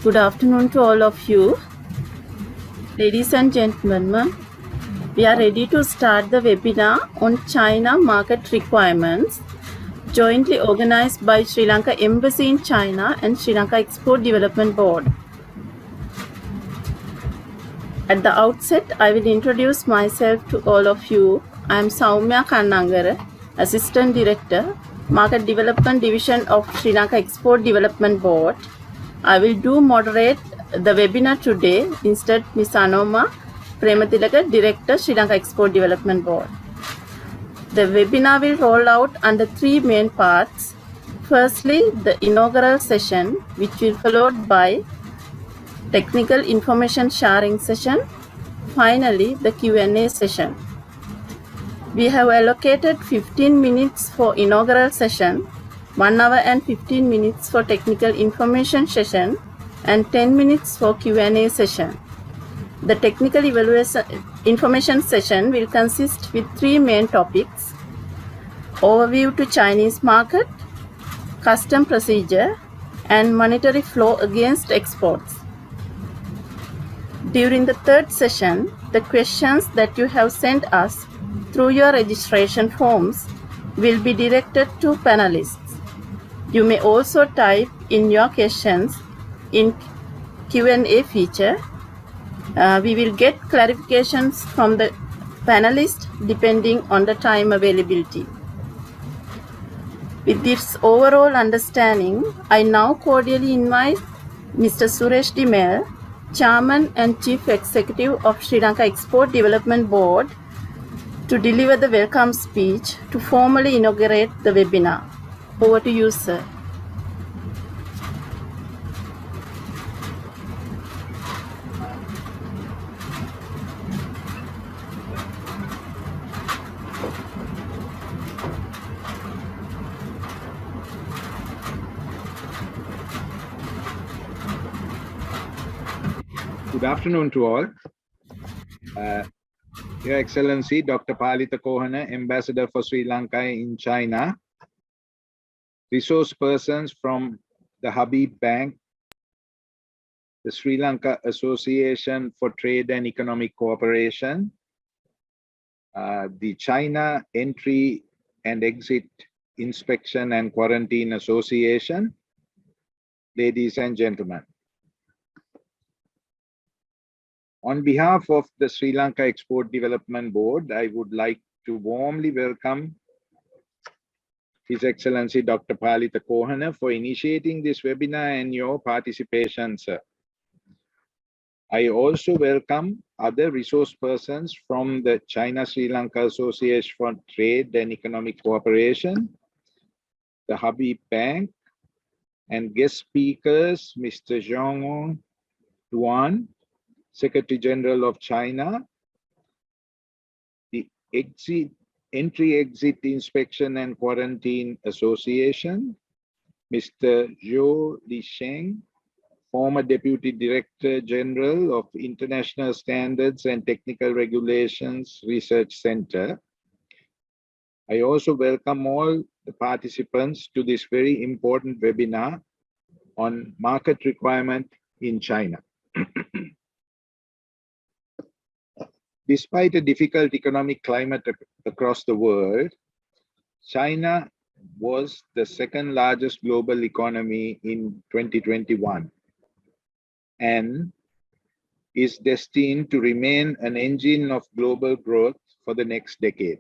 Good afternoon to all of you. Ladies and gentlemen, we are ready to start the webinar on China market requirements, jointly organized by Sri Lanka Embassy in China and Sri Lanka Export Development Board. At the outset, I will introduce myself to all of you. I am Soumya Kannangara, Assistant Director, Market Development Division of Sri Lanka Export Development Board. I will moderate the webinar today. Instead, Ms. Anoma Prematilaka, Director, Sri Lanka Export Development Board. The webinar will roll out under three main parts. Firstly, the inaugural session, which will be followed by technical information sharing session. Finally, the Q&A session. We have allocated 15 minutes for inaugural session, 1 hour and 15 minutes for technical information session, and 10 minutes for Q&A session. The technical information session will consist with three main topics: overview to Chinese market, custom procedure, and monetary flow against exports. During the third session, the questions that you have sent us through your registration forms will be directed to panelists. You may also type in your questions in Q&A feature. We will get clarifications from the panelists depending on the time availability. With this overall understanding, I now cordially invite Mr. Suresh De Mel, Chairman and Chief Executive of Sri Lanka Export Development Board, to deliver the welcome speech to formally inaugurate the webinar. Over to you, sir. Good afternoon to all. Your Excellency, Dr. Palitha Kohana, Ambassador for Sri Lanka in China, resource persons from the Habib Bank, the Sri Lanka Association for Trade and Economic Cooperation, the China Entry and Exit Inspection and Quarantine Association, ladies and gentlemen. On behalf of the Sri Lanka Export Development Board, I would like to warmly welcome His Excellency Dr. Palitha Kohana for initiating this webinar and your participation, sir. I also welcome other resource persons from the China Sri Lanka Association for Trade and Economic Cooperation, the Habib Bank, and guest speakers, Mr. Zhong Duan, Secretary General of China, the Entry-Exit Inspection and Quarantine Association, Mr. Guo Lisheng, former Deputy Director General of International Standards and Technical Regulations Research Center. I also welcome all the participants to this very important webinar on market requirement in China. Despite a difficult economic climate across the world, China was the second largest global economy in 2021 and is destined to remain an engine of global growth for the next decade.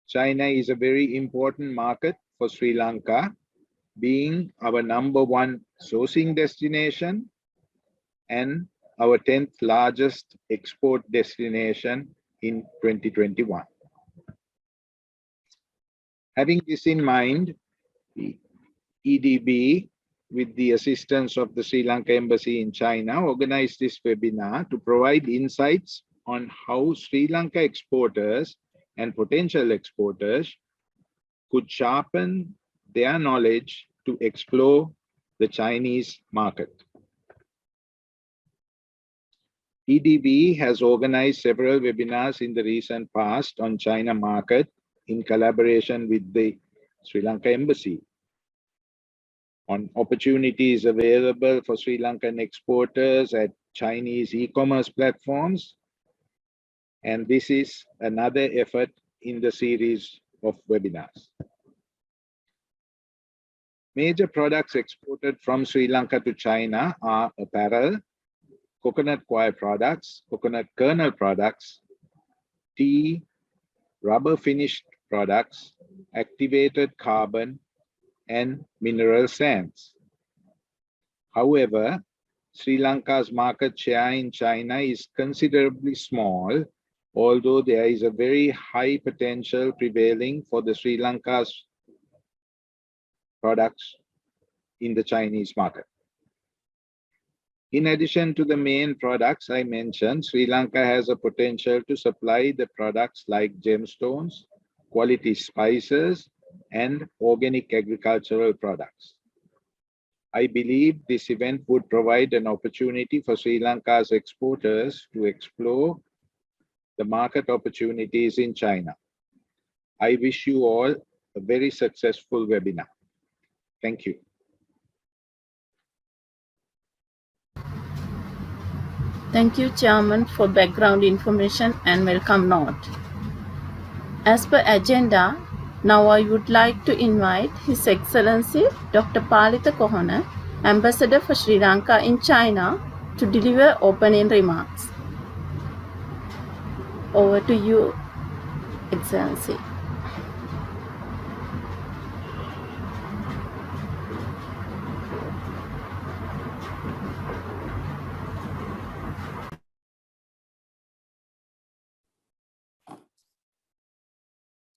China is a very important market for Sri Lanka, being our #1 sourcing destination and our 10th largest export destination in 2021. Having this in mind, the EDB, with the assistance of the Sri Lanka Embassy in China, organized this webinar to provide insights on how Sri Lanka exporters and potential exporters could sharpen their knowledge to explore the Chinese market. EDB has organized several webinars in the recent past on China market in collaboration with the Sri Lanka Embassy. on opportunities available for Sri Lankan exporters at Chinese e-commerce platforms. And this is another effort in the series of webinars. Major products exported from Sri Lanka to China are apparel, coconut coir products, coconut kernel products, tea, rubber finished products, activated carbon, and mineral sands. However, Sri Lanka's market share in China is considerably small, although there is a very high potential prevailing for the Sri Lanka's products in the Chinese market. In addition to the main products I mentioned, Sri Lanka has a potential to supply the products like gemstones, quality spices, and organic agricultural products. I believe this event would provide an opportunity for Sri Lanka's exporters to explore the market opportunities in China. I wish you all a very successful webinar. Thank you. Thank you, Chairman, for background information and welcome note. As per agenda, now I would like to invite His Excellency Dr. Palitha Kohana, Ambassador for Sri Lanka in China, to deliver opening remarks. Over to you, Excellency.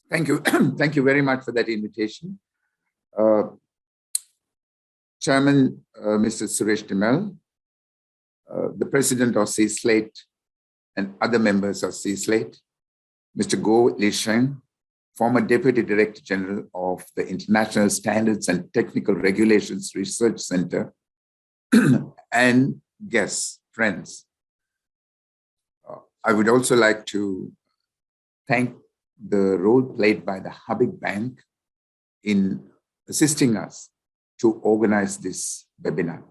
Thank you. Thank you very much for that invitation. Chairman, Mr. Suresh De Mel, the President of SLEDB and other members of SLEDB, Mr. Guo Lisheng, former Deputy Director General of the International Standards and Technical Regulations Research Center, and guests, friends. I would also like to thank the role played by the Habib Bank in assisting us to organize this webinar.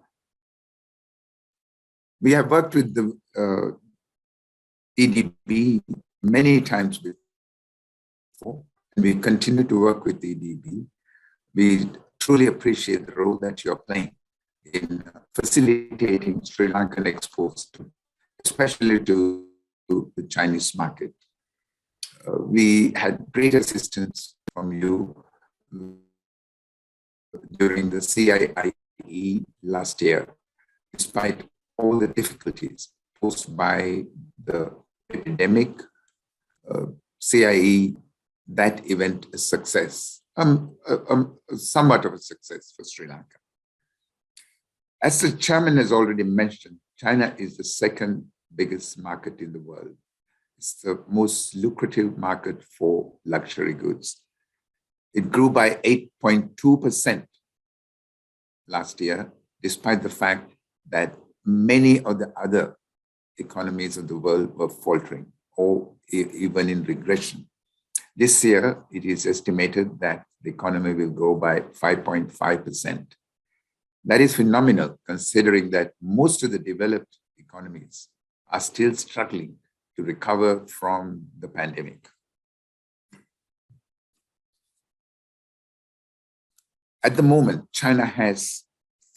We have worked with the EDB many times before, and we continue to work with the EDB. We truly appreciate the role that you're playing in facilitating Sri Lankan exports, especially to the Chinese market. We had great assistance from you during the CIIE last year, despite all the difficulties posed by the epidemic. CIE, that event, a success, somewhat of a success for Sri Lanka. As the chairman has already mentioned, China is the second biggest market in the world. It's the most lucrative market for luxury goods. It grew by 8.2% last year, despite the fact that many of the other economies of the world were faltering or even in regression. This year, it is estimated that the economy will grow by 5.5%. That is phenomenal, considering that most of the developed economies are still struggling to recover from the pandemic. At the moment, China has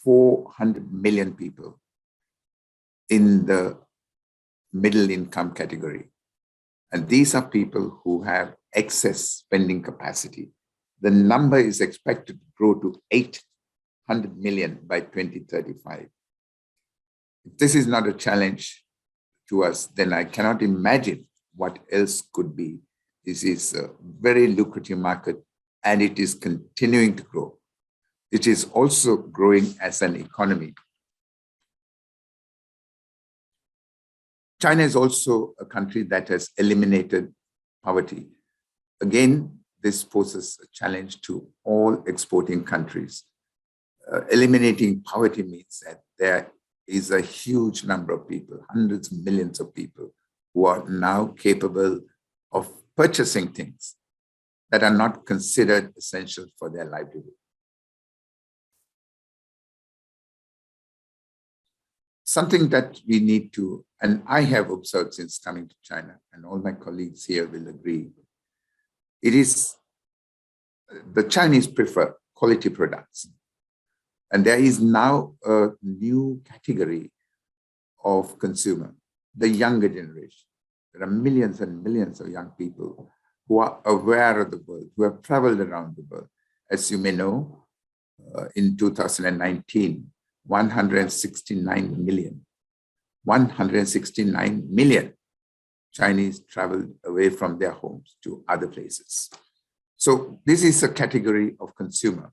400 million people in the middle income category. And these are people who have excess spending capacity. The number is expected to grow to 800 million by 2035. If this is not a challenge to us, then I cannot imagine what else could be. This is a very lucrative market, and it is continuing to grow. It is also growing as an economy. China is also a country that has eliminated poverty. Again, this poses a challenge to all exporting countries. Eliminating poverty means that there is a huge number of people, hundreds of millions of people, who are now capable of purchasing things that are not considered essential for their livelihood. something that we need to, and I have observed since coming to China, and all my colleagues here will agree, it is the Chinese prefer quality products. And there is now a new category of consumer, the younger generation. There are millions and millions of young people who are aware of the world, who have traveled around the world. As you may know, in 2019, 169 million Chinese traveled away from their homes to other places. So this is a category of consumer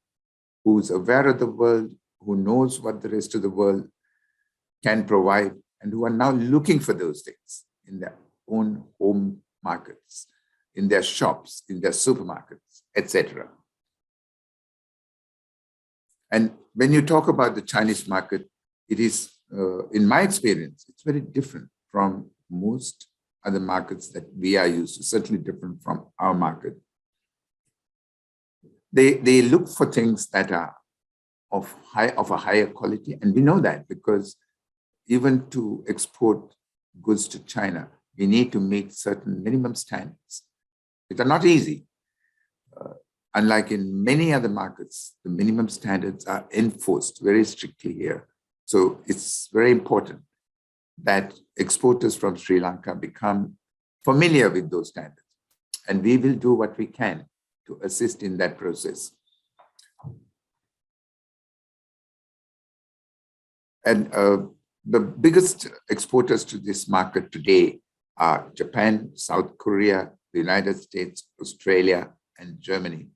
who's aware of the world, who knows what the rest of the world can provide, and who are now looking for those things in their own home markets, in their shops, in their supermarkets, etc. And when you talk about the Chinese market, it is, in my experience, it's very different from most other markets that we are used to, certainly different from our market. They look for things that are of a higher quality, and we know that because even to export goods to China, we need to meet certain minimum standards. Which are not easy. Unlike in many other markets, the minimum standards are enforced very strictly here. So it's very important that exporters from Sri Lanka become familiar with those standards. And we will do what we can to assist in that process. And the biggest exporters to this market today are Japan, South Korea, the United States, Australia, and Germany.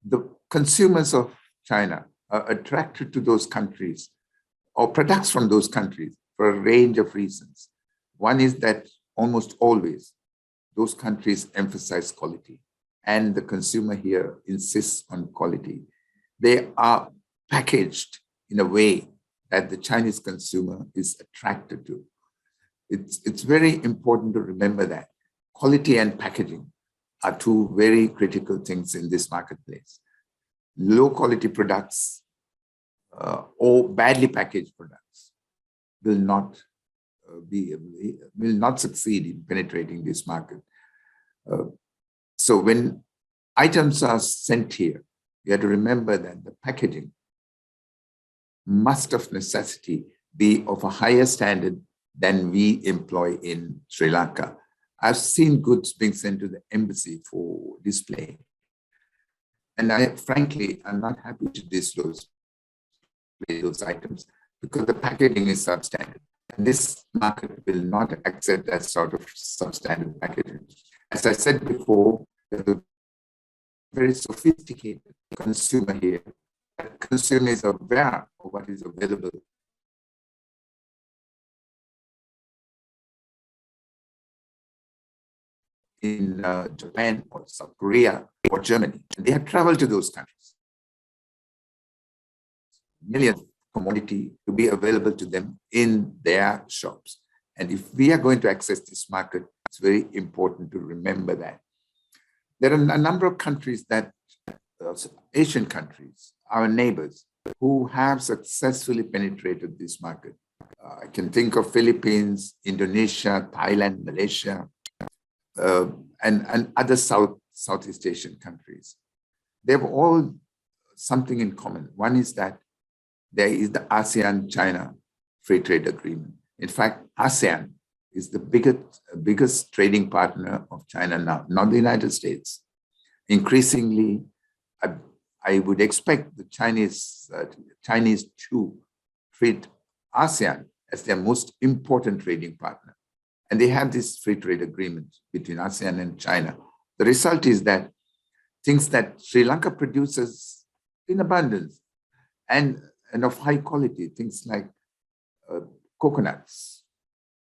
The consumers of China are attracted to those countries or products from those countries for a range of reasons. One is that almost always those countries emphasize quality, and the consumer here insists on quality. They are packaged in a way that the Chinese consumer is attracted to. It's very important to remember that quality and packaging are two very critical things in this marketplace. Low quality products or badly packaged products will not succeed in penetrating this market. So when items are sent here, you have to remember that the packaging must of necessity be of a higher standard than we employ in Sri Lanka. I've seen goods being sent to the embassy for display. And frankly, I'm not happy to disclose those items because the packaging is substandard. And this market will not accept that sort of substandard packaging. As I said before, there's a very sophisticated consumer here. The consumer is aware of what is available in Japan or South Korea or Germany. And they have traveled to those countries. Millions of commodity to be available to them in their shops. And if we are going to access this market, it's very important to remember that. There are a number of countries that, Asian countries, our neighbors, who have successfully penetrated this market. I can think of Philippines, Indonesia, Thailand, Malaysia, and other Southeast Asian countries. They have all something in common. One is that there is the Asean-China Free Trade Agreement. In fact, ASEAN is the biggest trading partner of China now, not the United States. Increasingly, I would expect the Chinese to treat ASEAN as their most important trading partner. And they have this free trade agreement between ASEAN and China. The result is that things that Sri Lanka produces in abundance and of high quality, things like coconuts,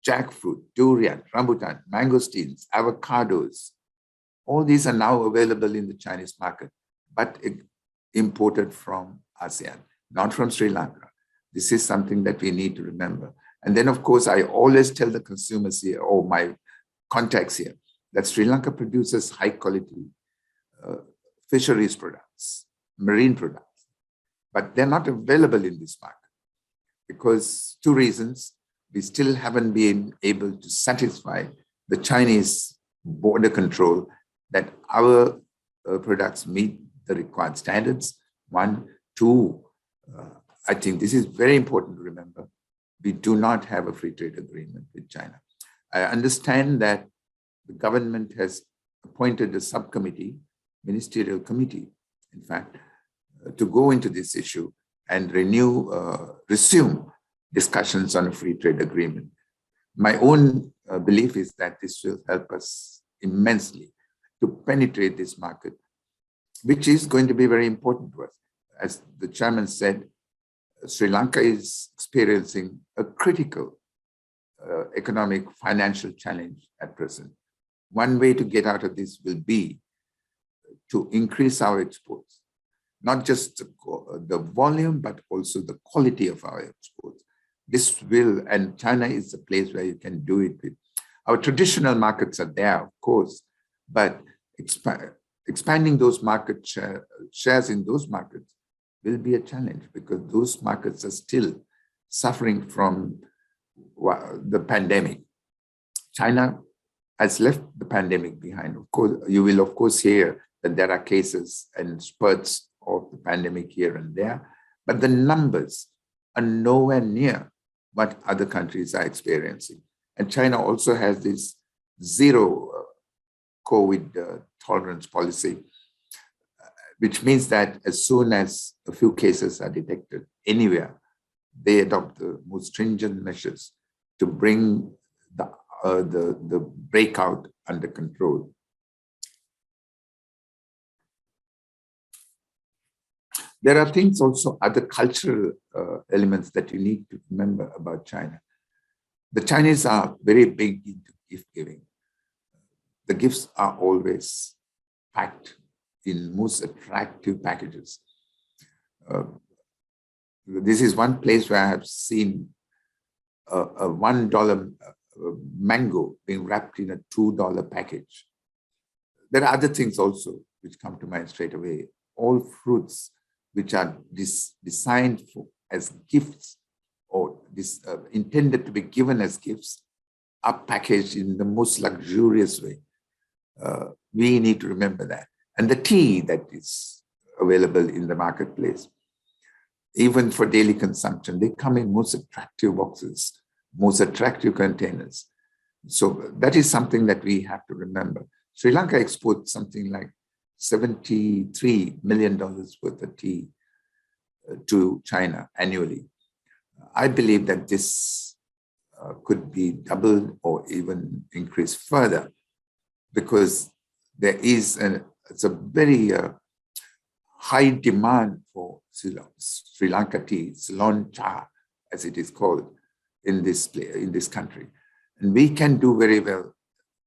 jackfruit, durian, rambutan, mangosteens, avocados, all these are now available in the Chinese market, but imported from ASEAN, not from Sri Lanka. This is something that we need to remember. And then, of course, I always tell the consumers here, or my contacts here, that Sri Lanka produces high quality fisheries products, marine products, but they're not available in this market because two reasons. We still haven't been able to satisfy the Chinese border control that our products meet the required standards. One. Two, I think this is very important to remember. We do not have a free trade agreement with China. I understand that the government has appointed a subcommittee, ministerial committee, in fact, to go into this issue and resume discussions on a free trade agreement. My own belief is that this will help us immensely to penetrate this market, which is going to be very important to us. As the chairman said, Sri Lanka is experiencing a critical economic financial challenge at present. One way to get out of this will be to increase our exports, not just the volume, but also the quality of our exports. This will, and China is the place where you can do it with. Our traditional markets are there, of course, but expanding those market shares in those markets will be a challenge because those markets are still suffering from the pandemic. China has left the pandemic behind. Of course, you will of course hear that there are cases and spurts of the pandemic here and there, but the numbers are nowhere near what other countries are experiencing. And China also has this zero COVID tolerance policy, which means that as soon as a few cases are detected anywhere, they adopt the most stringent measures to bring the breakout under control. There are things also, other cultural elements that you need to remember about China. The Chinese are very big into gift giving. The gifts are always packed in most attractive packages. This is one place where I have seen a $1 mango being wrapped in a $2 package. There are other things also which come to mind straight away. All fruits which are designed as gifts or intended to be given as gifts are packaged in the most luxurious way. We need to remember that. And the tea that is available in the marketplace, even for daily consumption, they come in most attractive boxes, most attractive containers. So that is something that we have to remember. Sri Lanka exports something like $73 million worth of tea to China annually. I believe that this could be doubled or even increased further because there is it's a very high demand for Sri Lanka tea, Ceylon cha, as it is called in this country. And we can do very well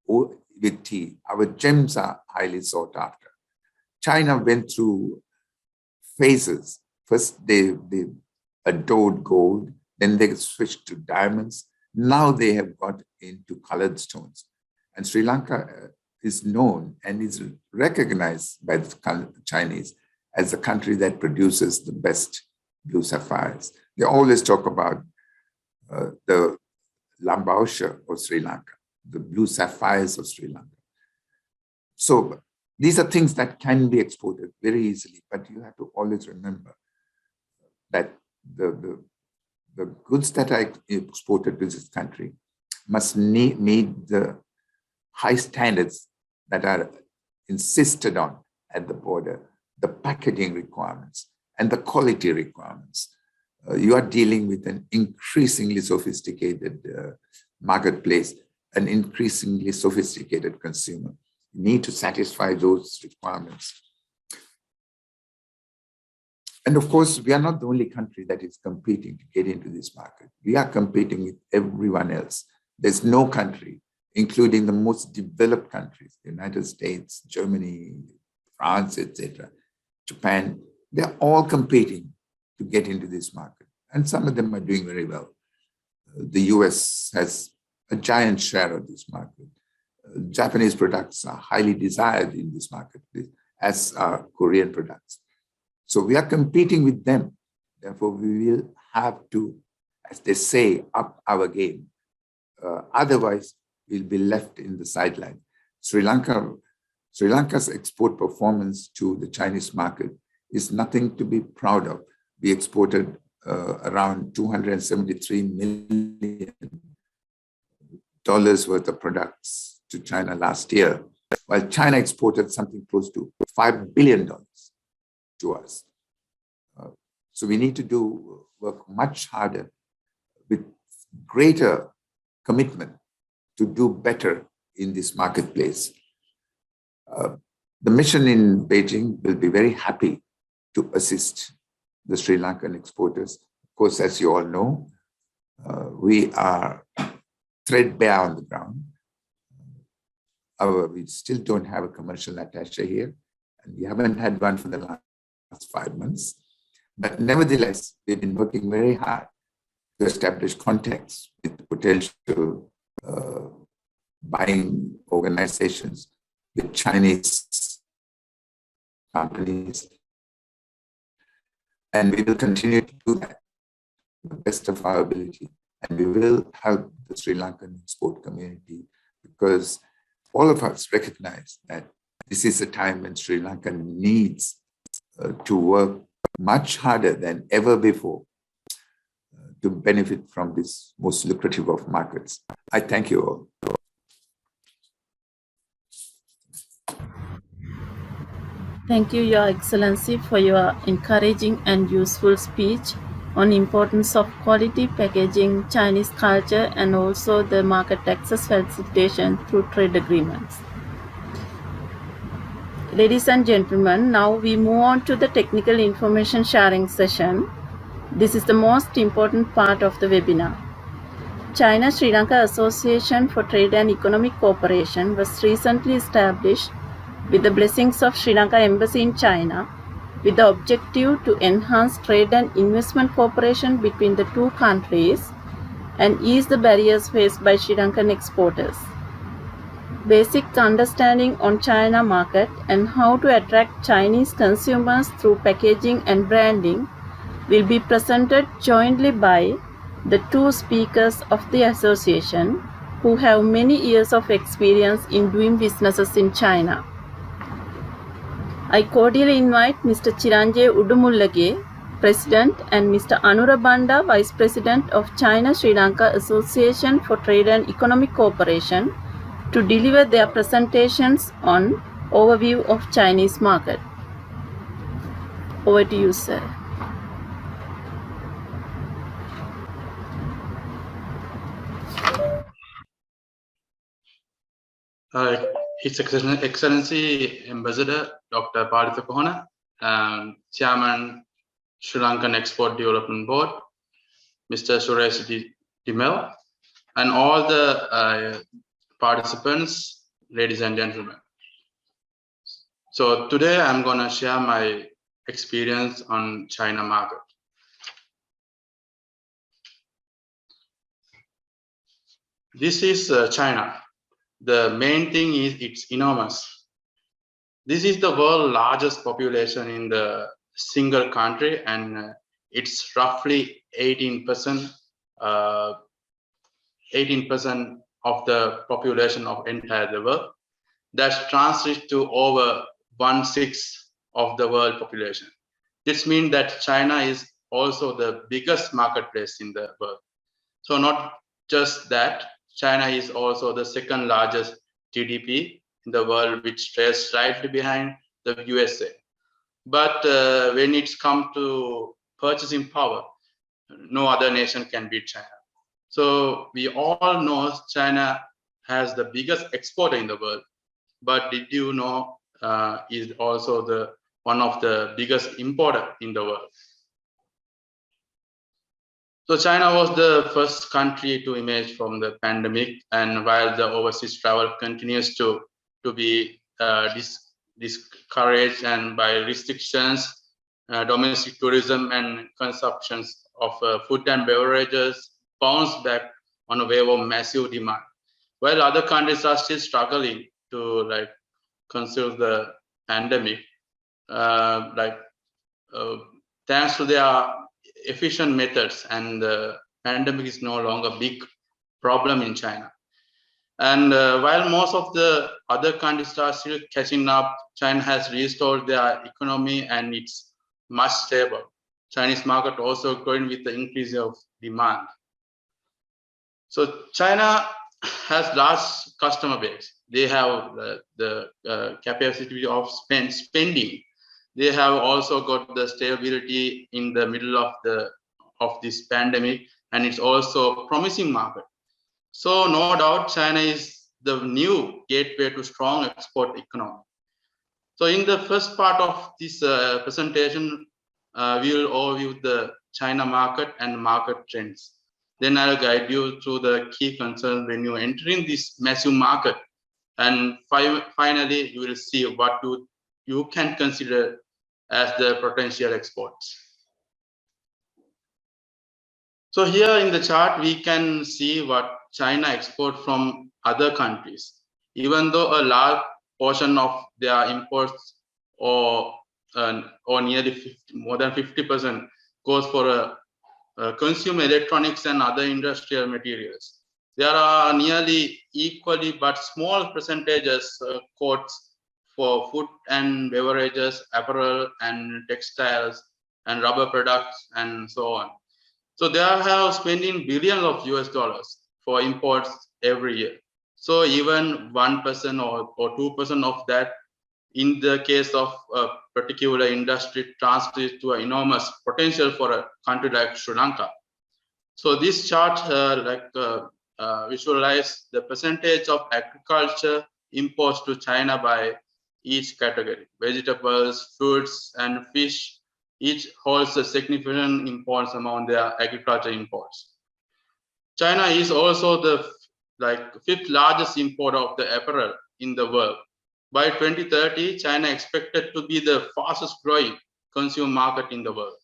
with tea. Our gems are highly sought after. China went through phases. First, they adored gold, then they switched to diamonds. Now they have got into colored stones. And Sri Lanka is known and is recognized by the Chinese as a country that produces the best blue sapphires. They always talk about the Lambausha of Sri Lanka, the blue sapphires of Sri Lanka. So these are things that can be exported very easily, but you have to always remember that the goods that are exported to this country must meet the high standards that are insisted on at the border, the packaging requirements and the quality requirements. You are dealing with an increasingly sophisticated marketplace, an increasingly sophisticated consumer. You need to satisfy those requirements. And of course, we are not the only country that is competing to get into this market. We are competing with everyone else. There's no country, including the most developed countries, the United States, Germany, France, etc., Japan, they're all competing to get into this market. And some of them are doing very well. The US has a giant share of this market. Japanese products are highly desired in this market, as are Korean products. So we are competing with them. Therefore, we will have to as they say, up our game. Otherwise, we'll be left in the sideline. Sri Lanka's export performance to the Chinese market is nothing to be proud of. We exported around $273 million worth of products to China last year, while China exported something close to $5 billion to us. So we need to work much harder with greater commitment to do better in this marketplace. The mission in Beijing will be very happy to assist the Sri Lankan exporters. Of course, as you all know, we are threadbare on the ground. We still don't have a commercial attaché here, and we haven't had one for the last 5 months. But nevertheless, we've been working very hard to establish contacts with potential buying organizations, with Chinese companies. And we will continue to do that to the best of our ability. And we will help the Sri Lankan export community, because all of us recognize that this is a time when Sri Lanka needs to work much harder than ever before to benefit from this most lucrative of markets. I thank you all. Thank you, Your Excellency, for your encouraging and useful speech on importance of quality packaging, Chinese culture, and also the market access facilitation through trade agreements. Ladies and gentlemen, now we move on to the technical information sharing session. This is the most important part of the webinar. China Sri Lanka Association for Trade and Economic Cooperation was recently established with the blessings of Sri Lanka Embassy in China, with the objective to enhance trade and investment cooperation between the two countries and ease the barriers faced by Sri Lankan exporters. Basic understanding on China market and how to attract Chinese consumers through packaging and branding will be presented jointly by the two speakers of the association, who have many years of experience in doing businesses in China. I cordially invite Mr. Chiranjaya Udumullage, President, and Mr. Anura Banda, Vice President of China Sri Lanka Association for Trade and Economic Cooperation, to deliver their presentations on overview of Chinese market. Over to you, sir. His Excellency Ambassador Dr. Palitha Kohana, Chairman Sri Lankan Export Development Board, Mr. Suresh De Mel, and all the participants, ladies and gentlemen. So today I'm going to share my experience on China market. This is China. The main thing is it's enormous. This is the world's largest population in the single country, and it's roughly 18% of the population of entire world. That translates to over 1/6 of the world population. This means that China is also the biggest marketplace in the world. So not just that, China is also the second largest GDP in the world, which trails slightly behind the USA. But when it's come to purchasing power, no other nation can beat China. So we all know China has the biggest exporter in the world, but did you know is also one of the biggest importer in the world. So China was the first country to emerge from the pandemic, and while the overseas travel continues to be discouraged and by restrictions, domestic tourism and consumptions of food and beverages bounced back on a wave of massive demand, while other countries are still struggling to conserve the pandemic. Thanks to their efficient methods and pandemic is no longer a big problem in China. And while most of the other countries are still catching up, China has restored their economy and it's much stable. Chinese market also growing with the increase of demand. So China has large customer base. They have the capacity of spending. They have also got the stability in the middle of this pandemic, and it's also a promising market. So no doubt China is the new gateway to strong export economy. So in the first part of this presentation, we will overview the China market and market trends. Then I'll guide you through the key concerns when you entering this massive market. And finally, you will see what you can consider as the potential exports. So here in the chart, we can see what China export from other countries. Even though a large portion of their imports or nearly more than 50% goes for consumer electronics and other industrial materials. There are nearly equally but small percentages quotes for food and beverages, apparel and textiles and rubber products and so on. So they have spending billions of US dollars for imports every year. So even 1% or 2% of that, in the case of a particular industry, translates to an enormous potential for a country like Sri Lanka. So this chart visualize the percentage of agriculture imports to China by each category. Vegetables, fruits, and fish each holds a significant importance among their agriculture imports. China is also the fifth largest importer of the apparel in the world. By 2030, China expected to be the fastest growing consumer market in the world.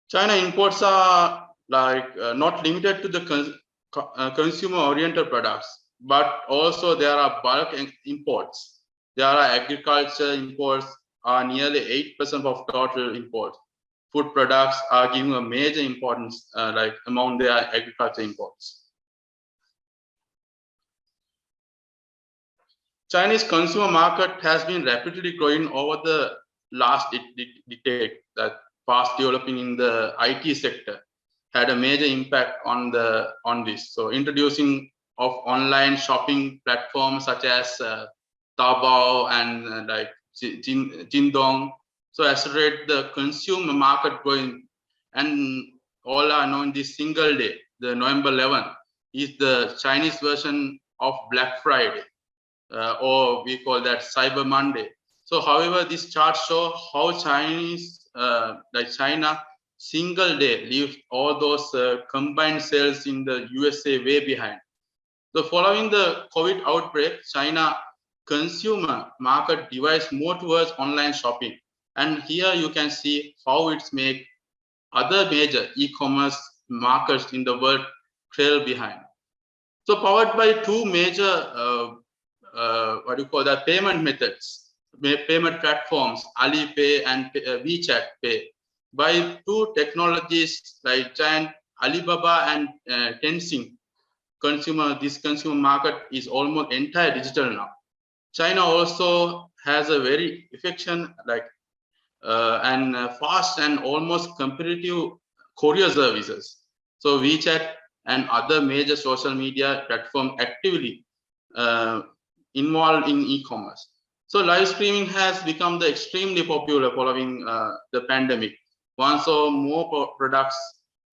China imports are not limited to the consumer-oriented products, but also there are bulk imports. There are agriculture imports are nearly 8% of total imports. Food products are giving a major importance among their agriculture imports. Chinese consumer market has been rapidly growing over the last decade. That fast developing in the IT sector had a major impact on this. So introducing of online shopping platforms such as Taobao and Jingdong, so accelerate the consumer market growing. And all are known this single day, the November 11th, is the Chinese version of Black Friday. Or we call that Cyber Monday. So, however, this chart shows how China single day leaves all those combined sales in the USA way behind. So, following the COVID outbreak, China consumer market divides more towards online shopping. And here you can see how it's make other major e-commerce markets in the world trail behind. So, powered by two major payment methods, payment platforms, Alipay and WeChat Pay. By two technologies like giant Alibaba and Tencent, this consumer market is almost entire digital now. China also has a very efficient and fast and almost competitive courier services. So WeChat and other major social media platforms actively involved in e-commerce. So live streaming has become extremely popular following the pandemic. Once or more products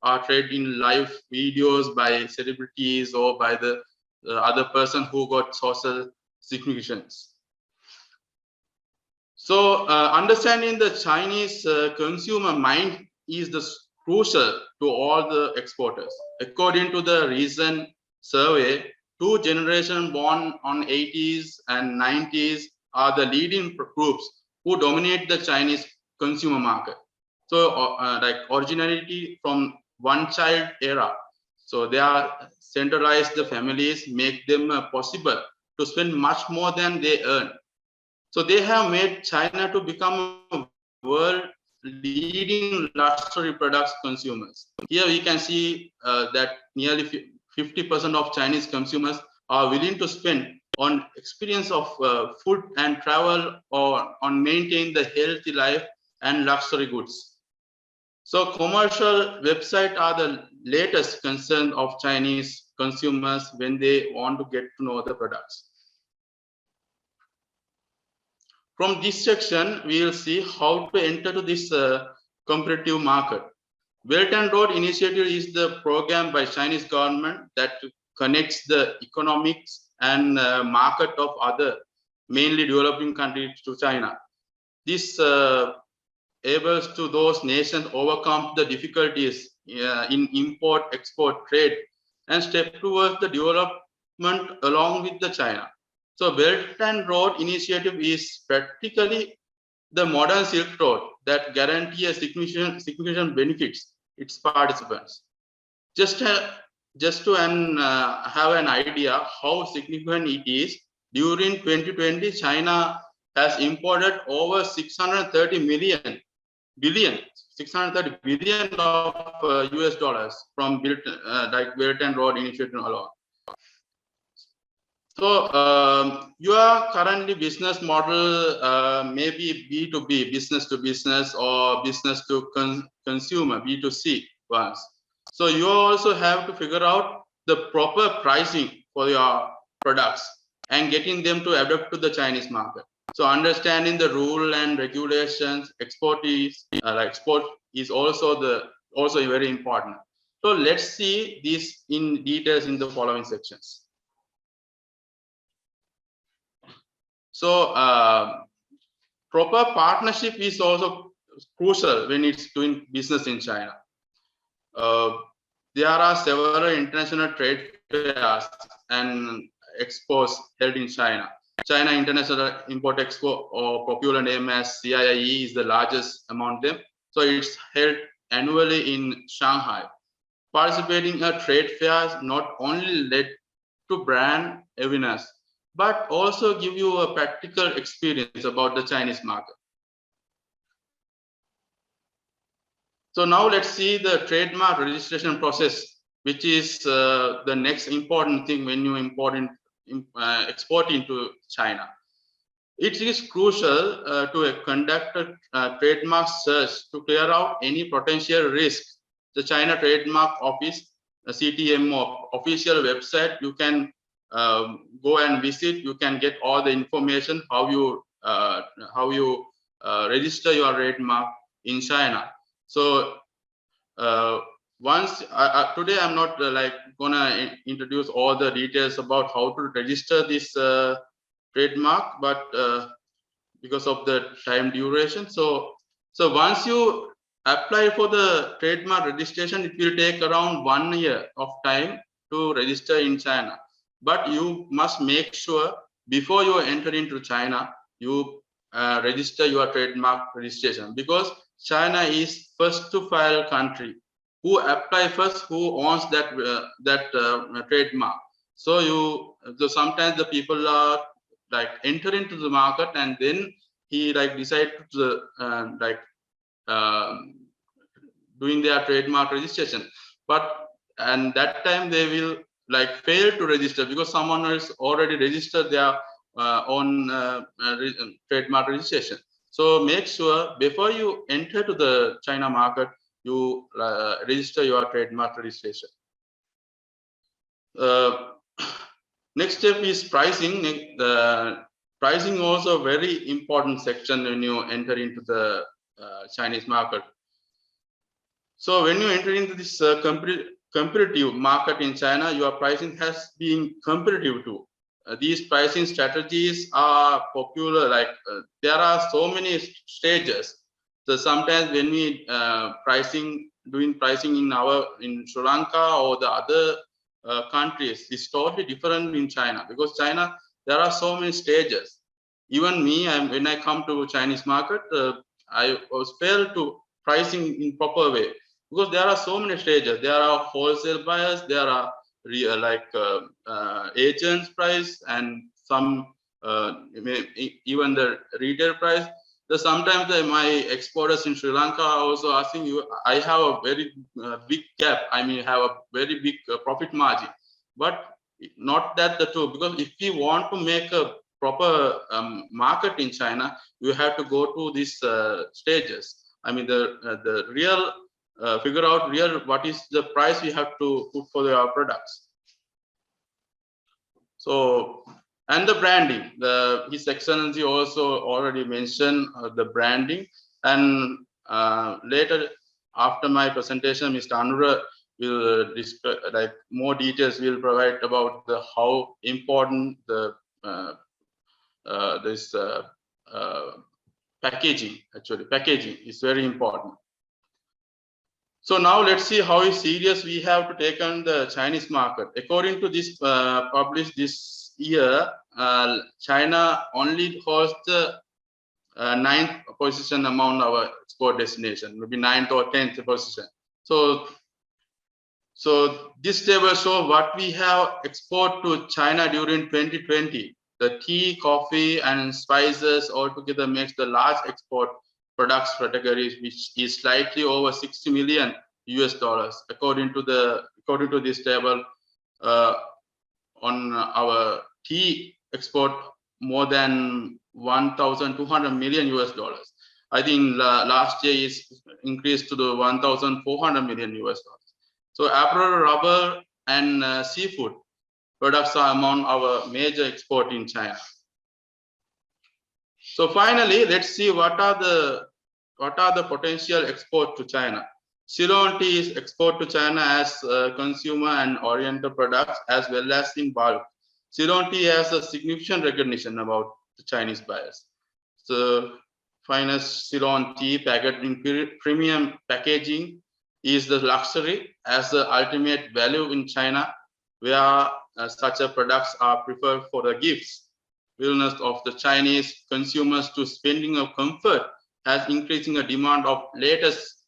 are traded in live videos by celebrities or by the other person who got social significance. So understanding the Chinese consumer mind is crucial to all the exporters. According to the recent survey, two generations born on 80s and 90s are the leading groups who dominate the Chinese consumer market. So originality from one child era. So they are centralized the families, make them possible to spend much more than they earn. So they have made China to become a world leading luxury products consumers. Here we can see that nearly 50% of Chinese consumers are willing to spend on experience of food and travel or on maintain the healthy life and luxury goods. So commercial websites are the latest concern of Chinese consumers when they want to get to know the products. From this section, we will see how to enter to this competitive market. Belt and Road Initiative is the program by Chinese government that connects the economics and market of other mainly developing countries to China. This able to those nations overcome the difficulties in import-export trade and step towards the development along with the China. So Belt and Road Initiative is practically the modern Silk Road that guarantee a significant benefits its participants. Just to have an idea how significant it is, during 2020, China has imported over 630 billion of US dollars from Belt and Road Initiative alone. So your currently business model may be B2B, business to business, or business to consumer, B2C ones. So you also have to figure out the proper pricing for your products and getting them to adapt to the Chinese market. So understanding the rule and regulations, export is also very important. So let's see this in details in the following sections. So proper partnership is also crucial when it's doing business in China. There are several international trade fairs and expos held in China. China International Import Expo, or popular name as CIIE, is the largest among them. So it's held annually in Shanghai. Participating in trade fairs not only led to brand awareness, but also give you a practical experience about the Chinese market. So now let's see the trademark registration process, which is the next important thing when you export into China. It is crucial to conduct a trademark search to clear out any potential risk. The China Trademark Office, the CTMO official website, you can go and visit. You can get all the information how you register your trademark in China. So today I'm not gonna introduce all the details about how to register this trademark, but because of the time duration. So once you apply for the trademark registration, it will take around 1 year of time to register in China. But you must make sure before you enter into China, you register your trademark registration, because China is first to file country. Who apply first, who owns that trademark. So sometimes the people are enter into the market and then he decide to doing their trademark registration. And that time they will fail to register because someone else already registered their own trademark registration. So make sure before you enter to the China market, you register your trademark registration. Next step is pricing. The pricing also a very important section when you enter into the Chinese market. So when you enter into this competitive market in China, your pricing has been competitive too. These pricing strategies are popular. There are so many stages. So sometimes when we doing pricing in Sri Lanka or the other countries, it's totally different in China, because China there are so many stages. Even me, when I come to Chinese market, I was failed to pricing in proper way, because there are so many stages. There are wholesale buyers, there are agents price, and some even the retail price. sometimes my exporters in Sri Lanka are also asking you, I have a very big gap. I mean, have a very big profit margin, but not that the two, because if we want to make a proper market in China, you have to go to these stages. I mean, the real figure out real what is the price we have to put for our products. So, and the branding, His Excellency also already mentioned the branding, and later after my presentation, Mr. Anura will like more details will provide about how important the packaging is very important. So now let's see how serious we have to take on the Chinese market. According to this published this year, China only holds the 9th position among our export destination, maybe 9th or 10th position. So this table shows what we have export to China during 2020. The tea, coffee, and spices altogether makes the large export products categories, which is slightly over $60 million according to this table. On our tea export, more than $1,200 million. I think last year is increased to the $1,400 million. So apparel, rubber, and seafood products are among our major export in China. So finally, let's see what are the potential export to China. Ceylon tea is export to China as consumer and oriental products as well as in bulk. Ceylon tea has a significant recognition about the Chinese buyers. So finest Ceylon tea packaged in premium packaging is the luxury as the ultimate value in China, where such products are preferred for the gifts. Willingness of the Chinese consumers to spending of comfort has increasing a demand of latest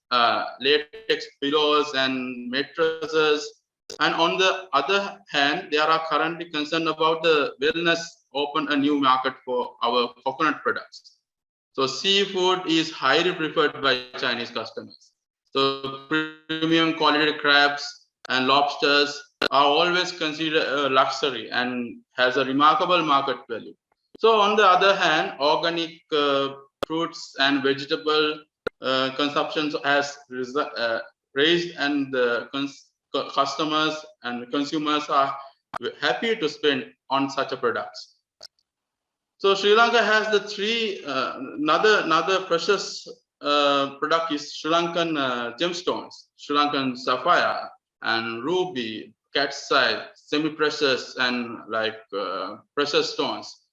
latex pillows and mattresses. And on the other hand, they are currently concerned about the wellness open a new market for our coconut products. So seafood is highly preferred by Chinese customers. So premium quality crabs and lobsters are always considered a luxury and has a remarkable market value. So on the other hand, organic fruits and vegetable consumption has raised, and the customers and consumers are happy to spend on such a products. So Sri Lanka has the three another precious product is Sri Lankan gemstones, Sri Lankan sapphire and ruby, cat's eye, semi-precious, and like precious stones.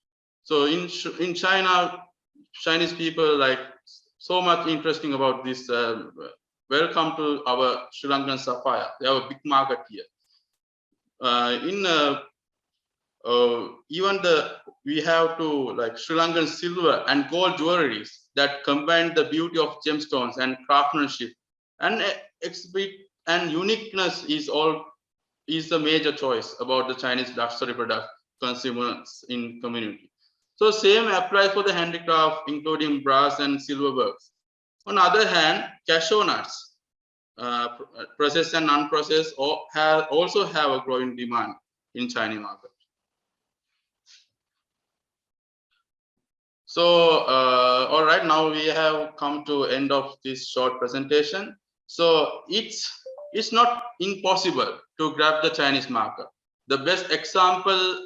So in China, Chinese people like so much interesting about this. Welcome to our Sri Lankan sapphire. They have a big market here. We have to like Sri Lankan silver and gold jewelries that combine the beauty of gemstones and craftsmanship, and exhibit and uniqueness is the major choice about the Chinese luxury product consumers in community. So same applies for the handicraft, including brass and silver works. On the other hand, cashew nuts, processed and unprocessed, also have a growing demand in Chinese market. So, all right, now we have come to end of this short presentation. So it's not impossible to grab the Chinese market. The best example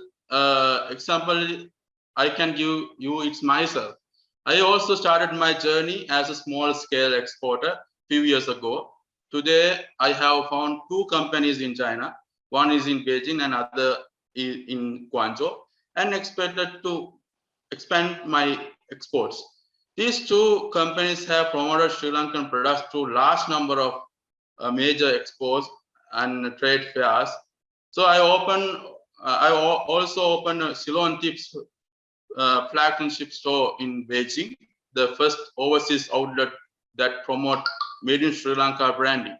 I can give you it's myself. I also started my journey as a small scale exporter a few years ago. Today, I have found 2 companies in China. One is in Beijing and other is in Guangzhou, and expected to expand my exports. These 2 companies have promoted Sri Lankan products to large number of major exports and trade fairs. So I also opened a Ceylon Tips flagship store in Beijing, the first overseas outlet that promote made in Sri Lanka branding.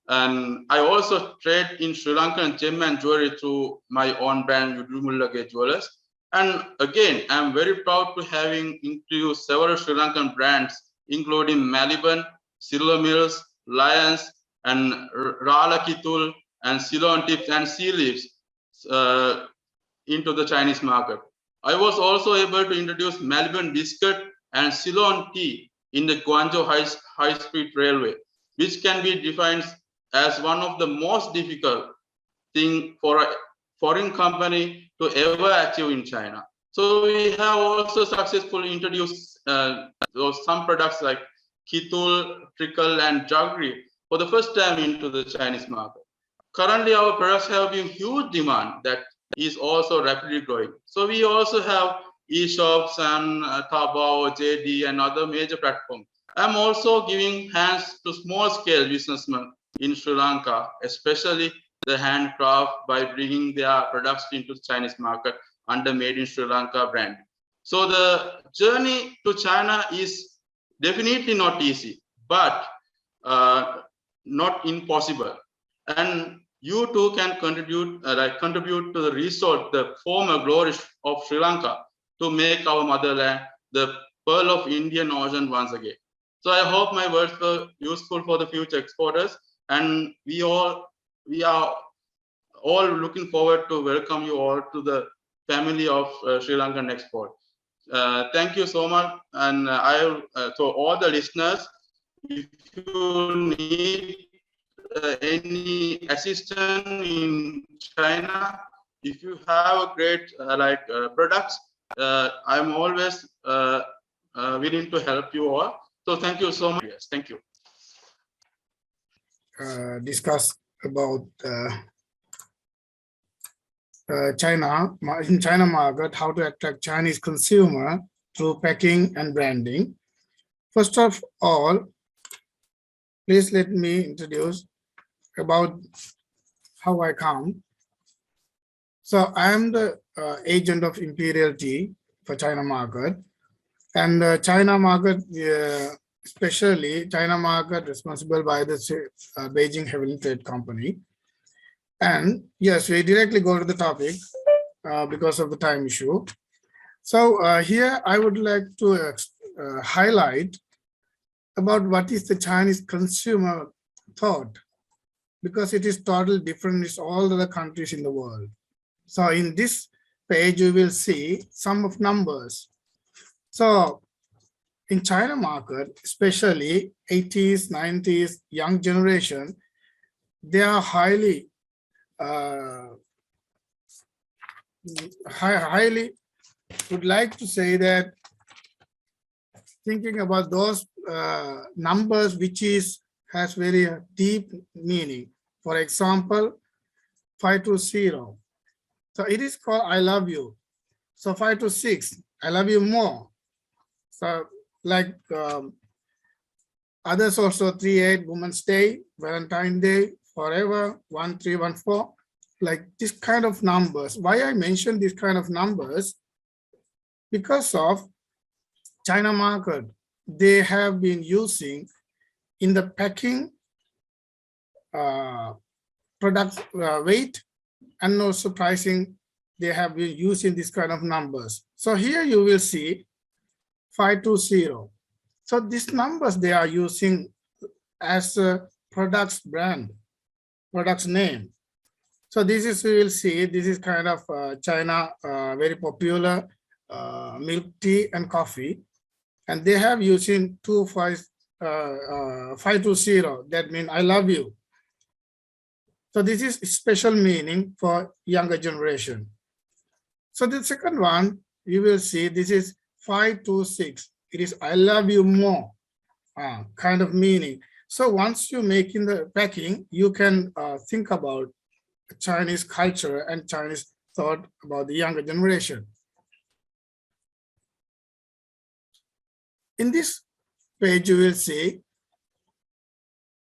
And I also trade in Sri Lankan gem and jewelry through my own brand Udumullage jewelers. And again, I'm very proud to having introduced several Sri Lankan brands, including Maliban, Silver Mills, Lions, and Rala Kitul, and Ceylon Tips and Sea Leaves into the Chinese market. I was also able to introduce Maliban biscuit and Ceylon tea in the Guangzhou High Speed Railway, which can be defined as one of the most difficult thing for a foreign company to ever achieve in China. So we have also successfully introduced some products like Kitul, Trickle, and Jaggery for the first time into the Chinese market. Currently, our products have been huge demand that is also rapidly growing. So we also have e-shops and Taobao, JD, and other major platforms. I'm also giving hands to small-scale businessmen in Sri Lanka, especially the handcraft, by bringing their products into the Chinese market under Made in Sri Lanka brand. So the journey to China is definitely not easy, but not impossible. And you too can contribute to the result, the former glory of Sri Lanka, to make our motherland the pearl of Indian Ocean once again. So I hope my words were useful for the future exporters, and we are all looking forward to welcome you all to the family of Sri Lankan Export. Thank you so much, and to all the listeners, if you need any assistance in China, if you have great products, I'm always willing to help you all. So thank you so much. Yes, thank you. Discuss about China market, how to attract Chinese consumer through packing and branding. First of all, please let me introduce about how I come. So I am the agent of Imperial Tea for China market, and China market, especially China market, responsible by the Beijing Heavy Trade Company. And yes, we directly go to the topic because of the time issue. So here I would like to highlight about what is the Chinese consumer thought, because it is totally different in all the countries in the world. So in this page, you will see some of numbers. So in China market, especially 80s, 90s, young generation, they are highly would like to say that thinking about those numbers which has very deep meaning. For example, 520. So it is called I love you. So 526, I love you more. So like others also 38, Women's Day, Valentine's Day, Forever, 1314, like this kind of numbers. Why I mention this kind of numbers? Because of China market, they have been using in the packing product weight and also pricing, they have been using this kind of numbers. So here you will see 520. So these numbers they are using as a product's brand, product's name. So this is, we will see, this is kind of China, very popular milk tea and coffee. And they have using 520, that means I love you. So this is special meaning for younger generation. So the second one, you will see this is 526. It is I love you more, kind of meaning. So once you make in the packing, you can think about Chinese culture and Chinese thought about the younger generation. In this page, you will see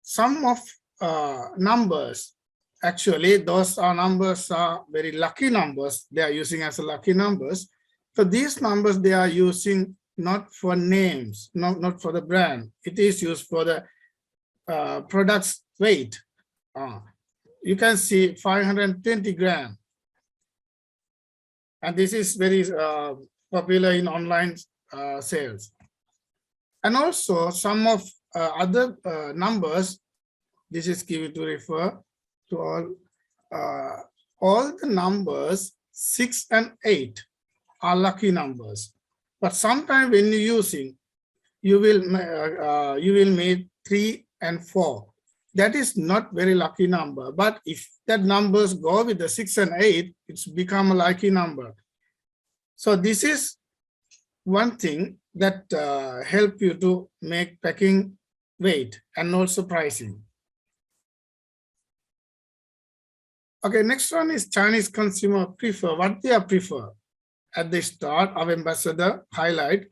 some of numbers. Actually, those numbers are very lucky numbers. They are using as lucky numbers. So these numbers, they are using not for names, not for the brand. It is used for the product's weight. You can see 520 grams. And this is very popular in online sales. And also some of other numbers, this is given to refer to all the numbers 6 and 8 are lucky numbers. But sometimes when you're using, you will make 3 and 4. That is not very lucky number. But if that numbers go with the 6 and 8, it's become a lucky number. So this is one thing that help you to make packing weight and also pricing. Okay, next one is Chinese consumer prefer. What they prefer? At the start, our ambassador highlight,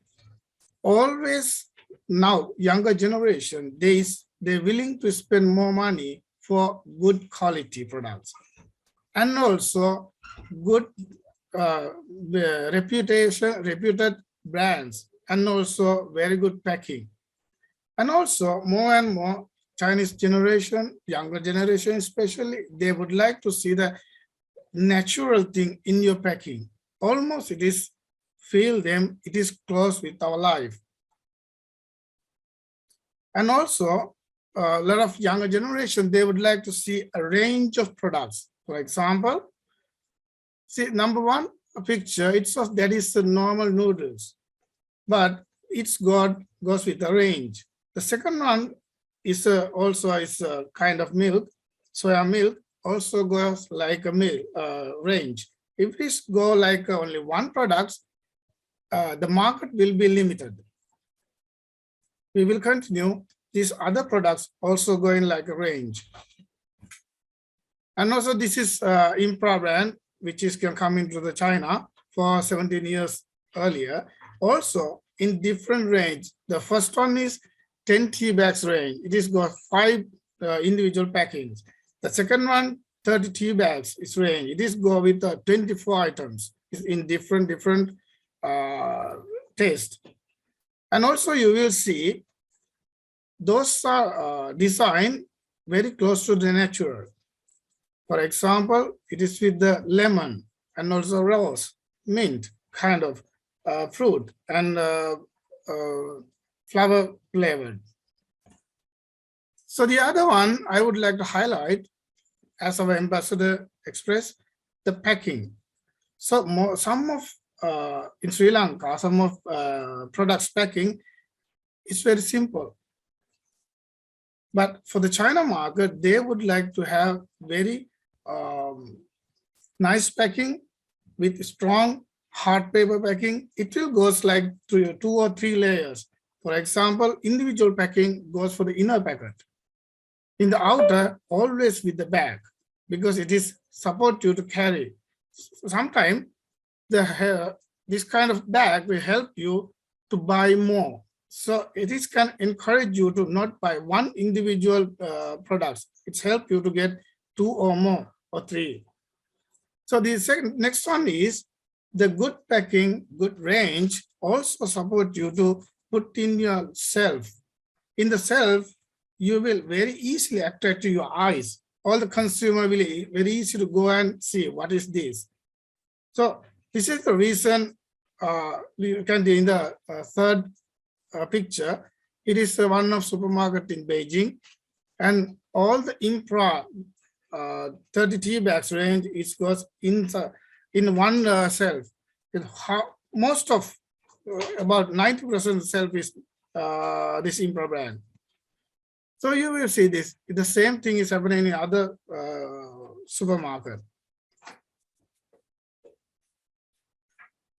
always now younger generation, they're willing to spend more money for good quality products and also good reputed brands and also very good packing. And also more and more Chinese generation, younger generation especially, they would like to see the natural thing in your packing. Almost it is feel them, it is close with our life. And also a lot of younger generation, they would like to see a range of products. For example, see number one picture, it shows that is the normal noodles, but it's goes with a range. The second one is also is a kind of milk, soya milk, also goes like a milk range. If it go like only one product, the market will be limited. We will continue these other products also going like a range. And also this is Impra brand, which is come into the China for 17 years earlier. Also in different range. The first one is 10 tea bags range. It is got 5 individual packings. The second one, 30 tea bags is range. It is go with 24 items in different taste. And also you will see those are designed very close to the natural. For example, it is with the lemon and also rose, mint kind of fruit and flower flavored. So the other one I would like to highlight, as our ambassador expressed, the packing. So some of in Sri Lanka, some of products packing is very simple. But for the China market, they would like to have very nice packing with strong hard paper packing. It will goes like 2 or 3 layers. For example, individual packing goes for the inner packet. In the outer, always with the bag, because it is support you to carry. Sometimes this kind of bag will help you to buy more. So it is can encourage you to not buy one individual products. It's help you to get 2 or more or 3. So the next one is the good packing, good range also support you to put in your shelf. In the shelf, you will very easily attract to your eyes. All the consumer will very easy to go and see what is this. So this is the reason you can do in the third picture. It is one of supermarket in Beijing, and all the Impra 30 tea bags range is goes in one shelf. Most of about 90% of shelf is this Impra brand. So you will see this. The same thing is happening in other supermarket.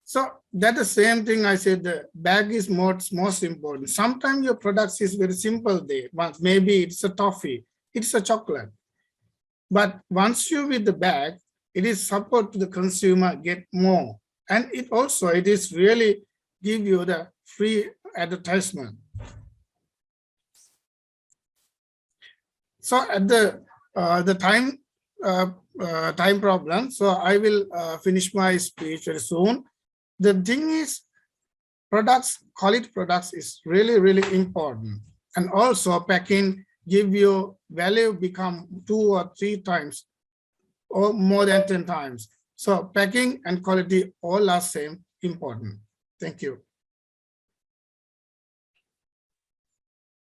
So that the same thing I said, the bag is most important. Sometimes your products is very simple there. Maybe it's a toffee, it's a chocolate. But once you with the bag, it is support to the consumer get more. And it also, it is really give you the free advertisement. So at the time problem, so I will finish my speech very soon. The thing is, products, quality products is really, really important. And also packing give you value become 2 or 3 times or more than 10 times. So packing and quality all are same important. Thank you.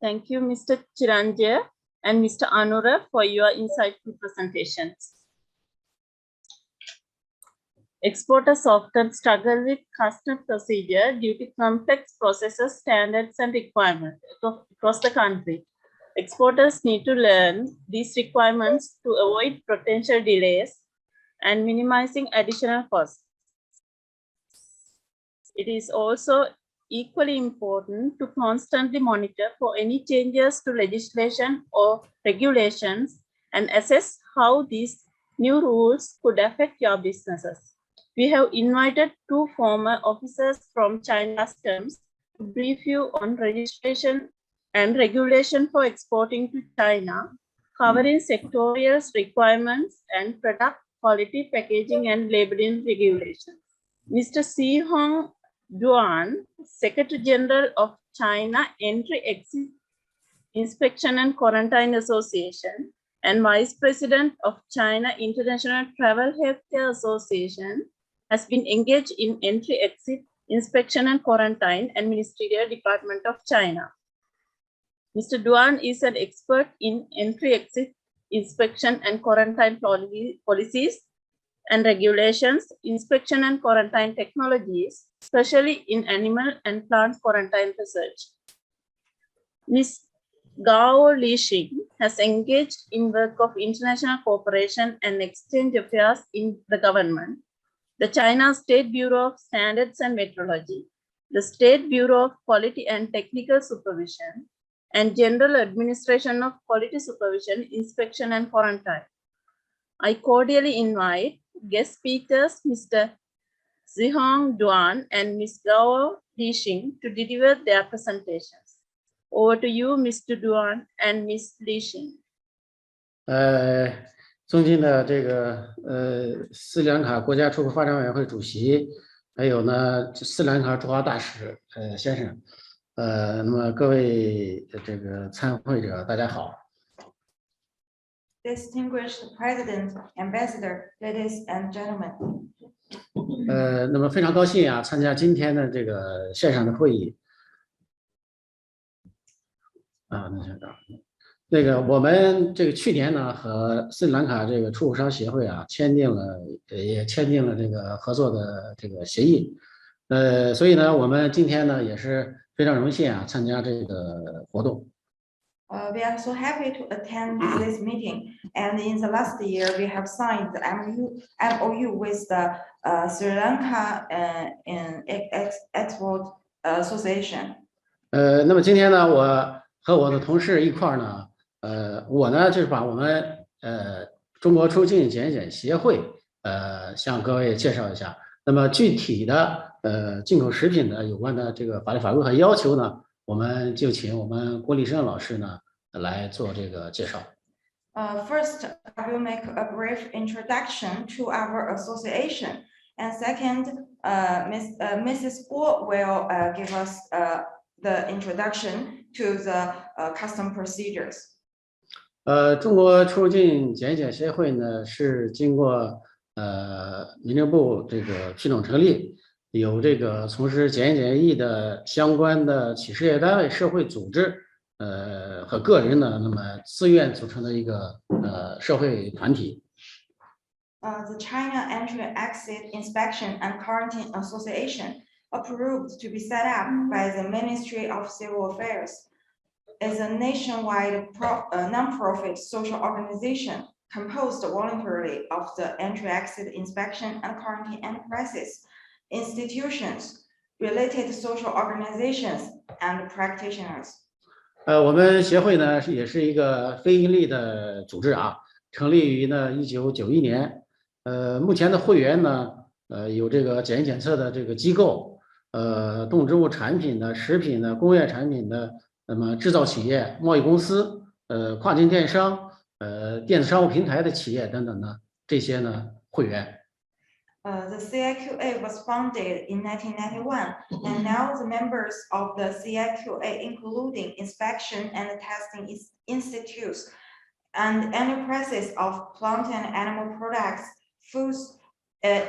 Thank you, Mr. Chiranjaya and Mr. Anura for your insightful presentations. Exporters often struggle with custom procedure due to complex processes, standards, and requirements across the country. Exporters need to learn these requirements to avoid potential delays and minimizing additional costs. It is also equally important to constantly monitor for any changes to legislation or regulations and assess how these new rules could affect your businesses. We have invited two former officers from China Customs to brief you on registration and regulation for exporting to China, covering sectorial requirements and product quality, packaging, and labeling regulations. Mr. Si Hong Duan, Secretary General of China Entry-Exit Inspection and Quarantine Association, and Vice President of China International Travel Healthcare Association, has been engaged in Entry-Exit Inspection and Quarantine and Ministerial Department of China. Mr. Duan is an expert in Entry-Exit Inspection and Quarantine policies and regulations, inspection and quarantine technologies, especially in animal and plant quarantine research. Ms. Guo Lisheng has engaged in work of international cooperation and exchange affairs in the government, the China State Bureau of Standards and Metrology, the State Bureau of Quality and Technical Supervision, and General Administration of Quality Supervision, Inspection and Quarantine. I cordially invite guest speakers, Mr. Zihong Duan and Ms. Guo Lisheng, to deliver their presentations. Over to you, Mr. Duan and Ms. Lisheng. 尊敬的这个斯里兰卡国家出口发展委员会主席，还有呢斯里兰卡驻华大使先生，那么各位这个参会者，大家好。 Distinguished President, Ambassador, ladies and gentlemen. 那么非常高兴啊，参加今天的这个线上的会议。那个我们这个去年呢和斯里兰卡这个出口商协会啊也签订了这个合作的这个协议。所以呢，我们今天呢也是非常荣幸啊参加这个活动。 We are so happy to attend this meeting, and in the last year, we have signed the MOU with the Sri Lanka Export Association. 那么今天呢，我和我的同事一块儿呢，我呢就是把我们中国出境检检协会向各位介绍一下。那么具体的进口食品的有关的这个法律法规和要求呢？ 我们就请我们郭立生老师呢来做这个介绍。First, I will make a brief introduction to our association, and second, Mrs. Guo will give us the introduction to the custom procedures. 中国出境检检协会呢是经过民政部这个批准成立。 有这个从事检验检疫的相关的企事业单位、社会组织，和个人呢，那么自愿组成的一个社会团体。The China Entry-Exit Inspection and Quarantine Association, approved to be set up by the Ministry of Civil Affairs, is a nationwide non-profit social organization composed voluntarily of the entry-exit inspection and quarantine enterprises, institutions, related social organizations, and practitioners. 我们协会呢也是一个非营利的组织啊，成立于呢1991年。目前的会员呢，有这个检验检测的这个机构，动植物产品的、食品的、工业产品的，那么制造企业、贸易公司，跨境电商，电子商务平台的企业等等呢，这些呢会员。 The CIQA was founded in 1991, and now the members of the CIQA, including inspection and testing institutes and enterprises of plant and animal products, foods,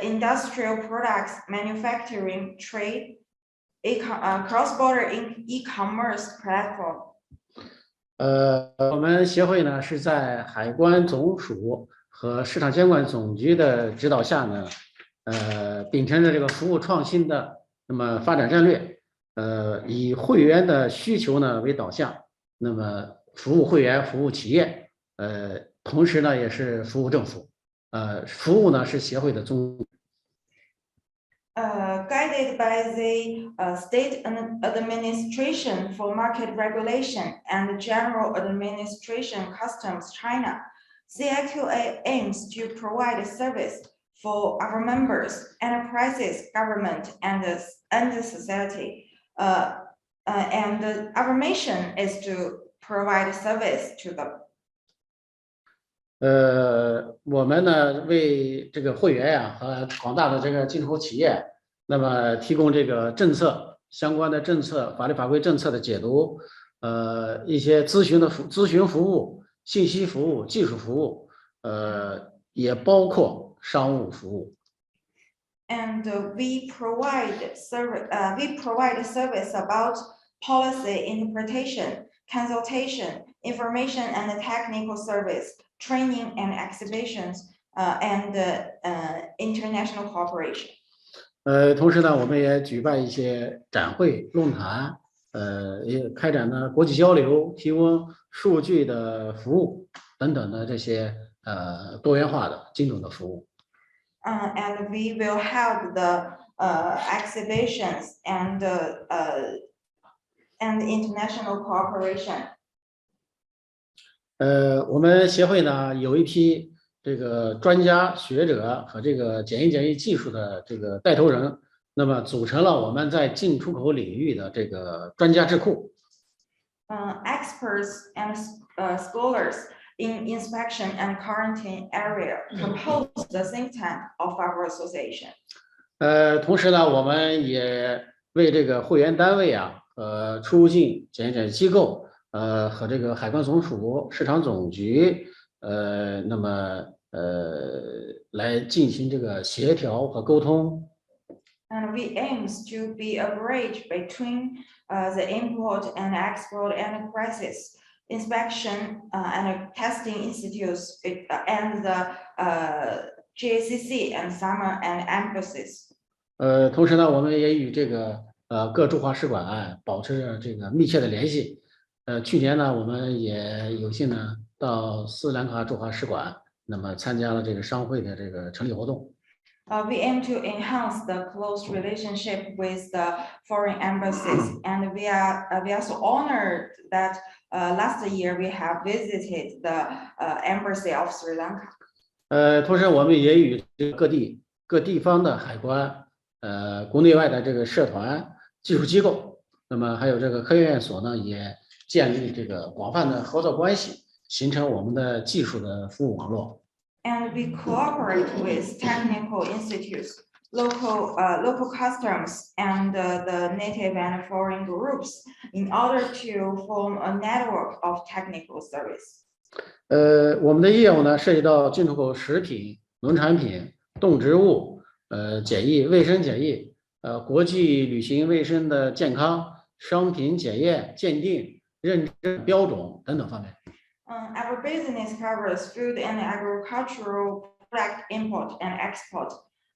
industrial products, manufacturing, trade, cross-border e-commerce platform. 我们协会呢是在海关总署和市场监管总局的指导下呢，秉承着这个服务创新的那么发展战略，以会员的需求呢为导向，那么服务会员、服务企业，同时呢也是服务政府，服务呢是协会的宗旨。Guided by the State Administration for Market Regulation and General Administration Customs China, CIQA aims to provide a service for our members, enterprises, government, and the society. And our mission is to provide a service to them. 我们呢为这个会员呀和广大的这个进出口企业，那么提供这个政策相关的政策、法律法规政策的解读，一些咨询服务、信息服务、技术服务，也包括商务服务。And we provide service about policy interpretation, consultation, information and technical service, training and exhibitions, and international cooperation. 同时呢，我们也举办一些展会、论坛，也开展呢国际交流，提供数据的服务等等的这些多元化的精准的服务。And we will have the exhibitions and international cooperation. 我们协会呢有一批这个专家学者和这个检疫技术的这个带头人，那么组成了我们在进出口领域的这个专家智库。Experts and scholars in inspection and quarantine area compose the think tank of our association. 同时呢，我们也为这个会员单位啊，出入境检疫机构，和这个海关总署、市场总局，那么来进行这个协调和沟通。And we aims to be a bridge between the import and export enterprises, inspection and testing institutes, and the GACC and summer and embassies. 同时呢，我们也与这个各驻华使馆保持着这个密切的联系。去年呢，我们也有幸呢到斯里兰卡驻华使馆，那么参加了这个商会的这个成立活动。We aim to enhance the close relationship with the foreign embassies, and we are so honored that last year we have visited the embassy of Sri Lanka. 同时我们也与各地方的海关，国内外的这个社团、技术机构，那么还有这个科研院所呢，也建立这个广泛的合作关系，形成我们的技术的服务网络。And we cooperate with technical institutes, local customs, and the native and foreign groups in order to form a network of technical service. 我们的业务呢，涉及到进出口食品、农产品、动植物，检疫、卫生检疫，国际旅行卫生的健康、商品检验、鉴定、认证标种等等方面。Our business covers food and agricultural product import and export,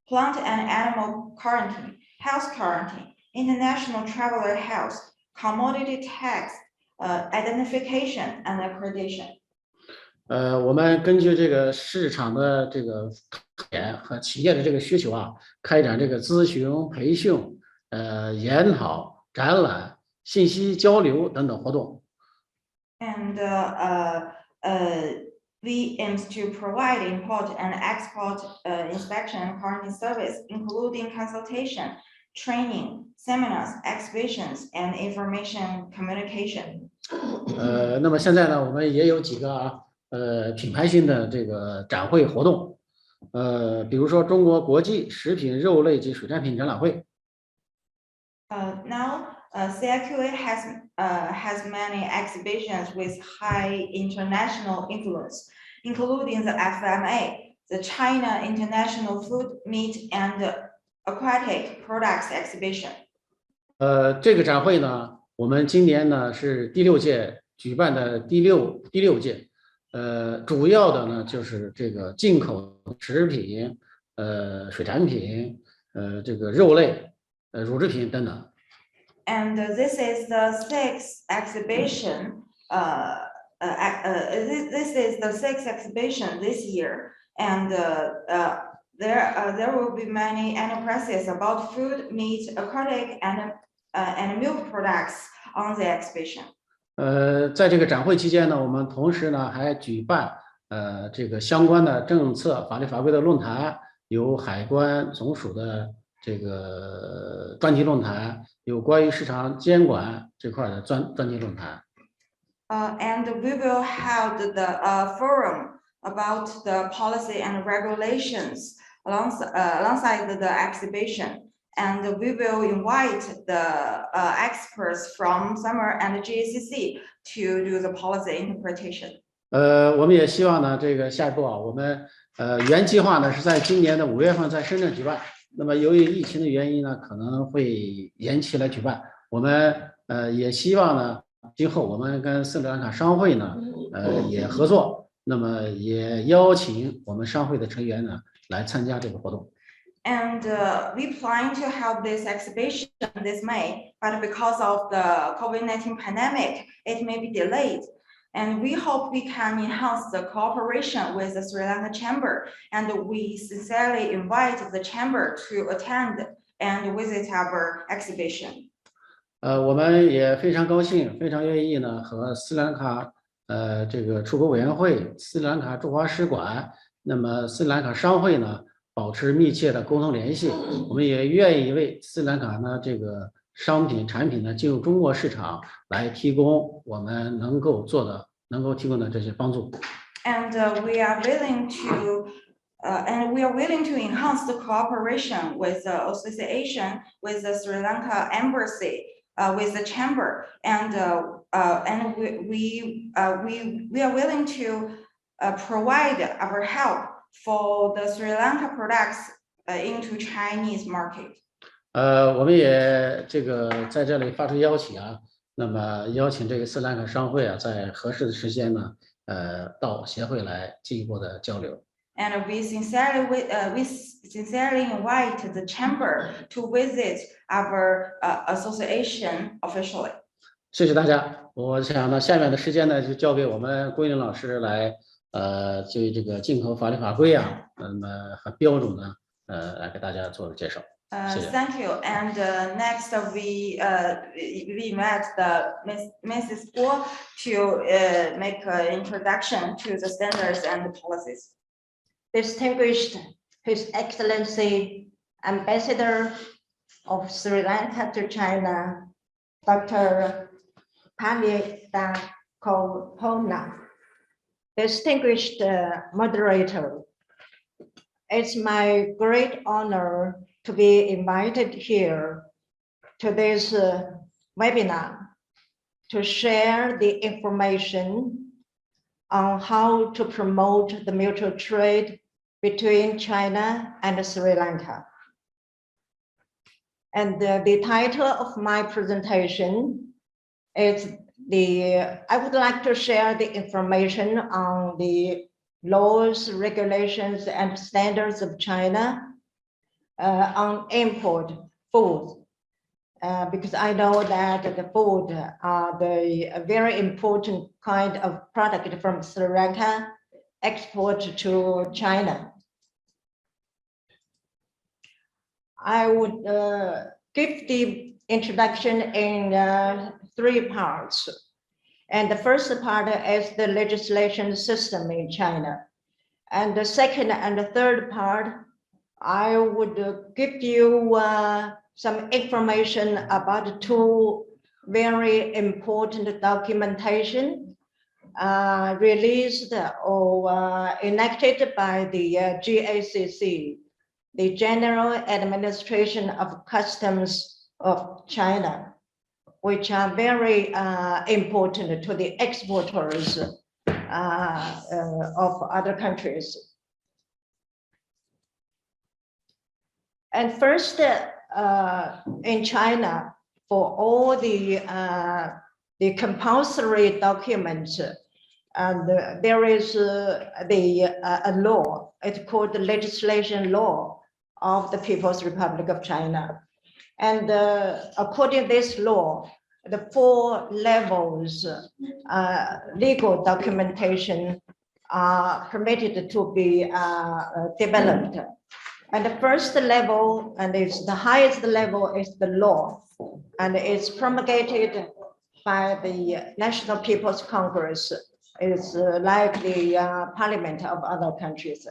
plant and animal quarantine, health quarantine, international traveler health, commodity tax, identification and accreditation. 我们根据这个市场的这个特点和企业的这个需求啊，开展这个咨询、培训、研讨、展览、信息交流等等活动。And we aims to provide import and export inspection and quarantine service, including consultation, training, seminars, exhibitions, and information communication. 那么现在呢，我们也有几个品牌性的这个展会活动，比如说中国国际食品、肉类及水产品展览会。Now, CIQA has many exhibitions with high international influence, including the FMA, the China International Food, Meat and Aquatic Products Exhibition. 这个展会呢，我们今年呢是第6届举办的第六届，主要的呢就是这个进口食品、水产品、这个肉类、乳制品等等。And this is the 6th exhibition. This is the 6th exhibition this year, and there will be many enterprises about food, meat, aquatic, and milk products on the exhibition. 在这个展会期间呢，我们同时呢还举办这个相关的政策、法律法规的论坛，有海关总署的这个专题论坛，有关于市场监管这块的专题论坛。And we will hold the forum about the policy and regulations alongside the exhibition. And we will invite the experts from Summer and GACC to do the policy interpretation. 我们也希望呢，这个下一步啊，我们原计划呢是在今年的5月份在深圳举办，那么由于疫情的原因呢，可能会延期来举办。我们也希望呢，今后我们跟斯里兰卡商会呢，也合作，那么也邀请我们商会的成员呢来参加这个活动。And we plan to have this exhibition this May, but because of the COVID-19 pandemic, it may be delayed. And we hope we can enhance the cooperation with the Sri Lanka Chamber. And we sincerely invite the Chamber to attend and visit our exhibition. 我们也非常高兴，非常愿意呢和斯里兰卡这个出口委员会、斯里兰卡驻华使馆，那么斯里兰卡商会呢保持密切的沟通联系。我们也愿意为斯里兰卡呢这个商品产品呢进入中国市场来提供我们能够提供的这些帮助。And we are willing to enhance the cooperation with the association, with the Sri Lanka Embassy, with the chamber, and we are willing to provide our help for the Sri Lanka products into Chinese market. 我们也这个在这里发出邀请啊，那么邀请这个斯里兰卡商会啊，在合适的时间呢，到协会来进一步的交流。And we sincerely invite the chamber to visit our association officially. 谢谢大家，我想呢，下面的时间呢，就交给我们郭英老师来，就这个进口法律法规啊，那么很标准的，来给大家做个介绍。Thank you. And next we met Mrs. Guo to make an introduction to the standards and the policies. Distinguished His Excellency Ambassador of Sri Lanka to China, Dr. Palita Kohona, distinguished moderator, it's my great honor to be invited here to this webinar to share the information on how to promote the mutual trade between China and Sri Lanka. And the title of my presentation is I would like to share the information on the laws, regulations, and standards of China on import food, because I know that the food are the very important kind of product from Sri Lanka export to China. I would give the introduction in 3 parts. And the first part is the legislation system in China. And the second and the third part, I would give you some information about 2 very important documentation released or enacted by the GACC, the General Administration of Customs of China, which are very important to the exporters of other countries. And first, in China, for all the compulsory documents, and there is a law. It's called the legislation law of the People's Republic of China. And according to this law, the 4 levels legal documentation are permitted to be developed. And the first level, and it's the highest level, is the law, and it's promulgated by the National People's Congress. It's like the parliament of other countries.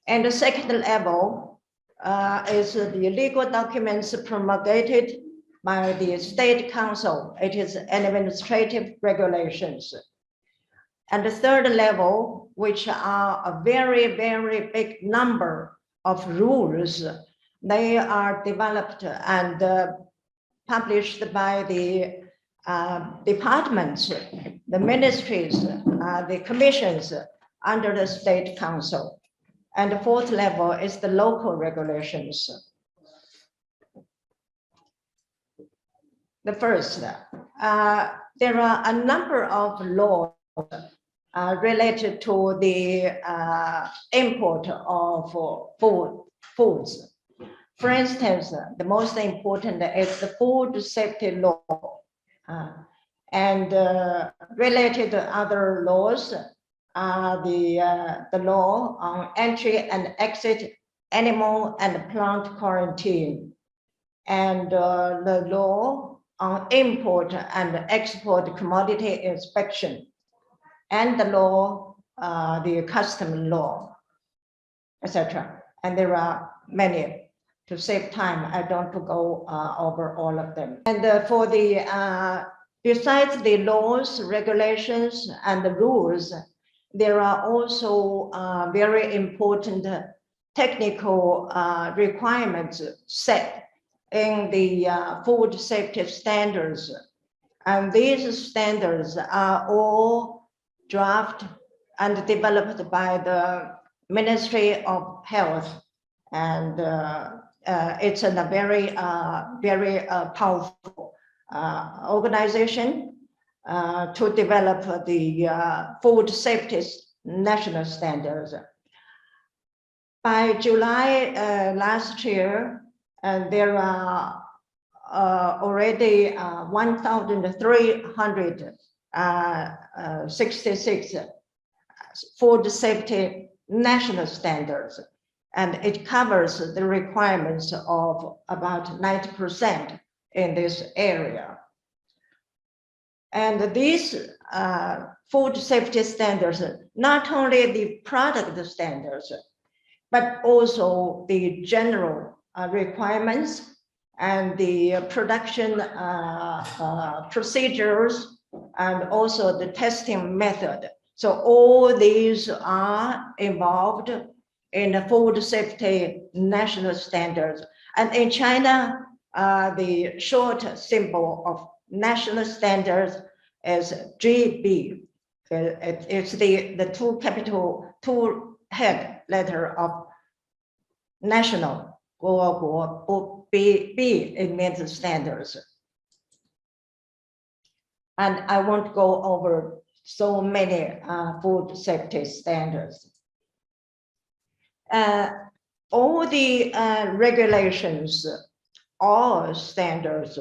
And the second level is the legal documents promulgated by the State Council. It is administrative regulations. And the third level, which are a very, very big number of rules, they are developed and published by the departments, the ministries, the commissions under the State Council. And the fourth level is the local regulations. The first, there are a number of laws related to the import of foods. For instance, the most important is the food safety law, and related to other laws are the law on entry and exit animal and plant quarantine, and the law on import and export commodity inspection, and the law, the custom law, etc. And there are many. To save time, I don't go over all of them. And for the besides the laws, regulations, and the rules, there are also very important technical requirements set in the food safety standards. And these standards are all drafted and developed by the Ministry of Health. And it's a very, very powerful organization to develop the food safety national standards. By July last year, there are already 1,366 food safety national standards, and it covers the requirements of about 90% in this area. And these food safety standards, not only the product standards, but also the general requirements and the production procedures, and also the testing method. So all these are involved in the food safety national standards. And in China, the short symbol of national standards is GB. It's the two head letter of national, Guo, B, it means standards. And I won't go over so many food safety standards. All the regulations or standards,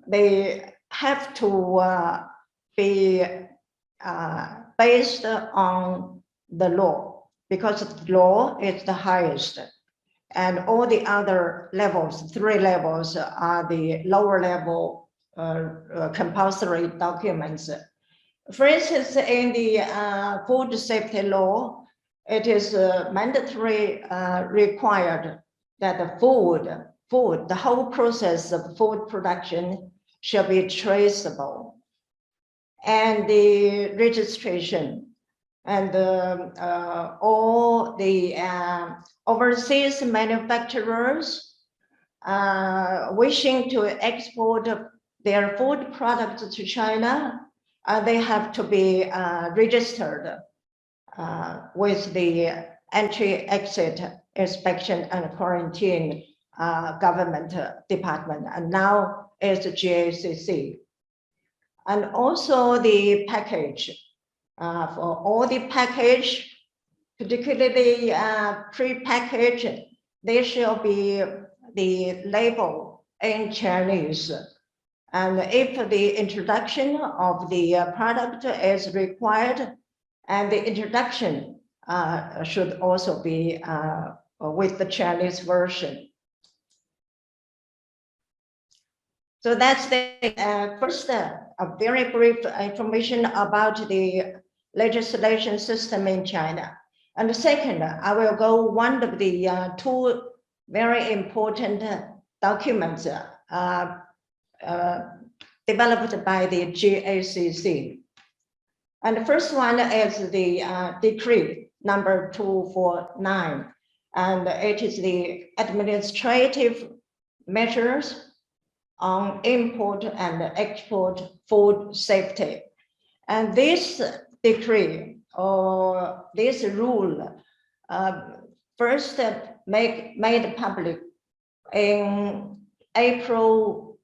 they have to be based on the law, because the law is the highest. And all the other levels, 3 levels, are the lower level compulsory documents. For instance, in the food safety law, it is mandatory required that the food, the whole process of food production shall be traceable. And the registration and all the overseas manufacturers wishing to export their food products to China, they have to be registered with the entry-exit inspection and quarantine government department, and now it's GACC. And also the package, for all the package, particularly pre-packaged, there shall be the label in Chinese. And if the introduction of the product is required, and the introduction should also be with the Chinese version. So that's the first, a very brief information about the legislation system in China. And the second, I will go one of the two very important documents developed by the GACC. And the first one is the decree number 249, and it is the administrative measures on import and export food safety. And this decree or this rule first made public in April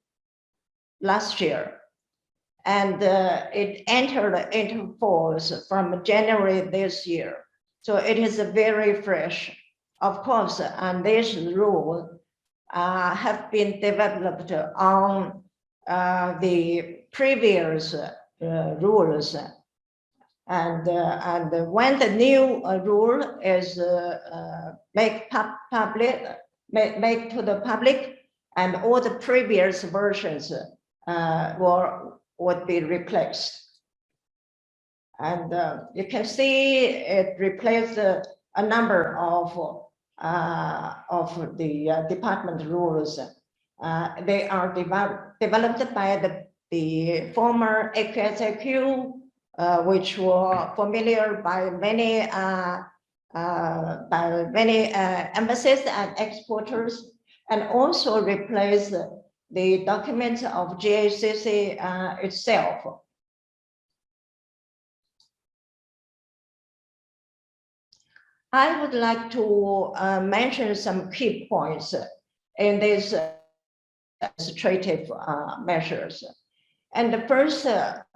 last year. And it entered into force from January this year. So it is very fresh. Of course, and this rule have been developed on the previous rules. And when the new rule is made to the public, and all the previous versions would be replaced. And you can see it replaced a number of the department rules. They are developed by the former AQSIQ, which were familiar by many embassies and exporters, and also replace the documents of GACC itself. I would like to mention some key points in these administrative measures. And the first,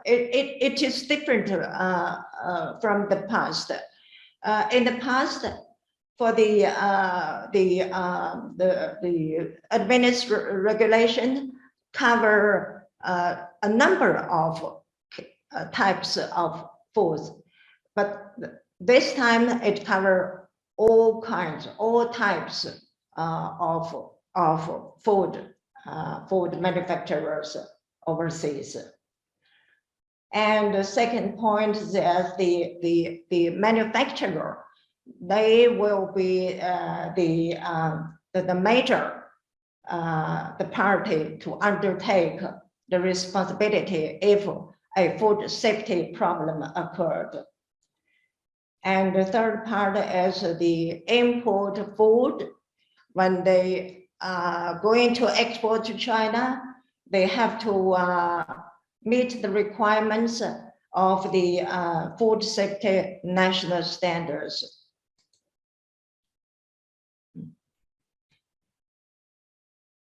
it is different from the past. In the past, for the administrative regulation cover a number of types of foods, but this time it covers all types of food manufacturers overseas. And the second point is that the manufacturer, they will be the major the party to undertake the responsibility if a food safety problem occurred. And the third part is the import food. When they are going to export to China, they have to meet the requirements of the food safety national standards.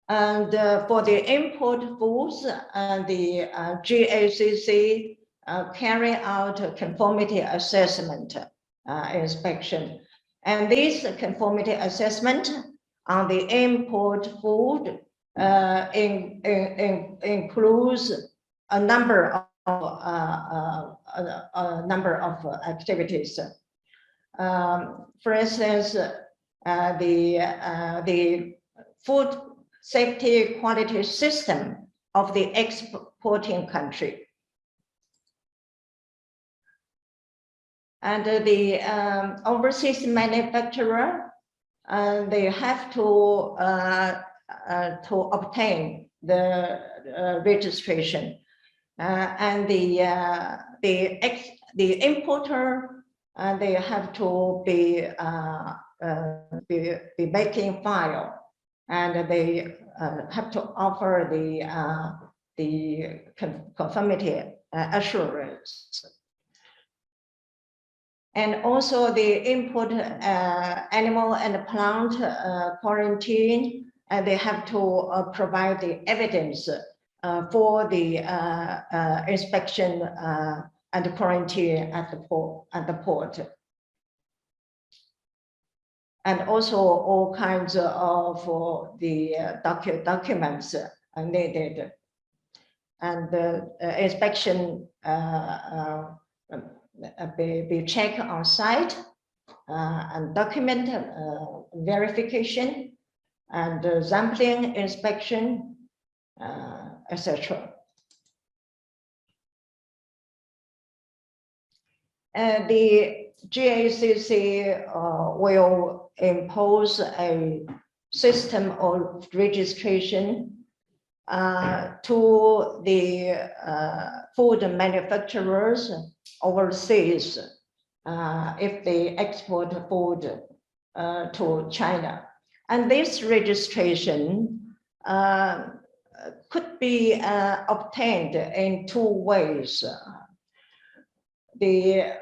And for the import foods, the GACC carry out a conformity assessment inspection. And this conformity assessment on the import food includes a number of activities. For instance, the food safety quality system of the exporting country. And the overseas manufacturer, they have to obtain the registration, and the importer, they have to be making file, and they have to offer the conformity assurance. And also the import animal and plant quarantine and they have to provide the evidence for the inspection and quarantine at the port. And also all kinds of the documents are needed. And the inspection be checked on site and document verification and sampling inspection, etc. The GACC will impose a system of registration to the food manufacturers overseas if they export food to China. And this registration could be obtained in two ways. In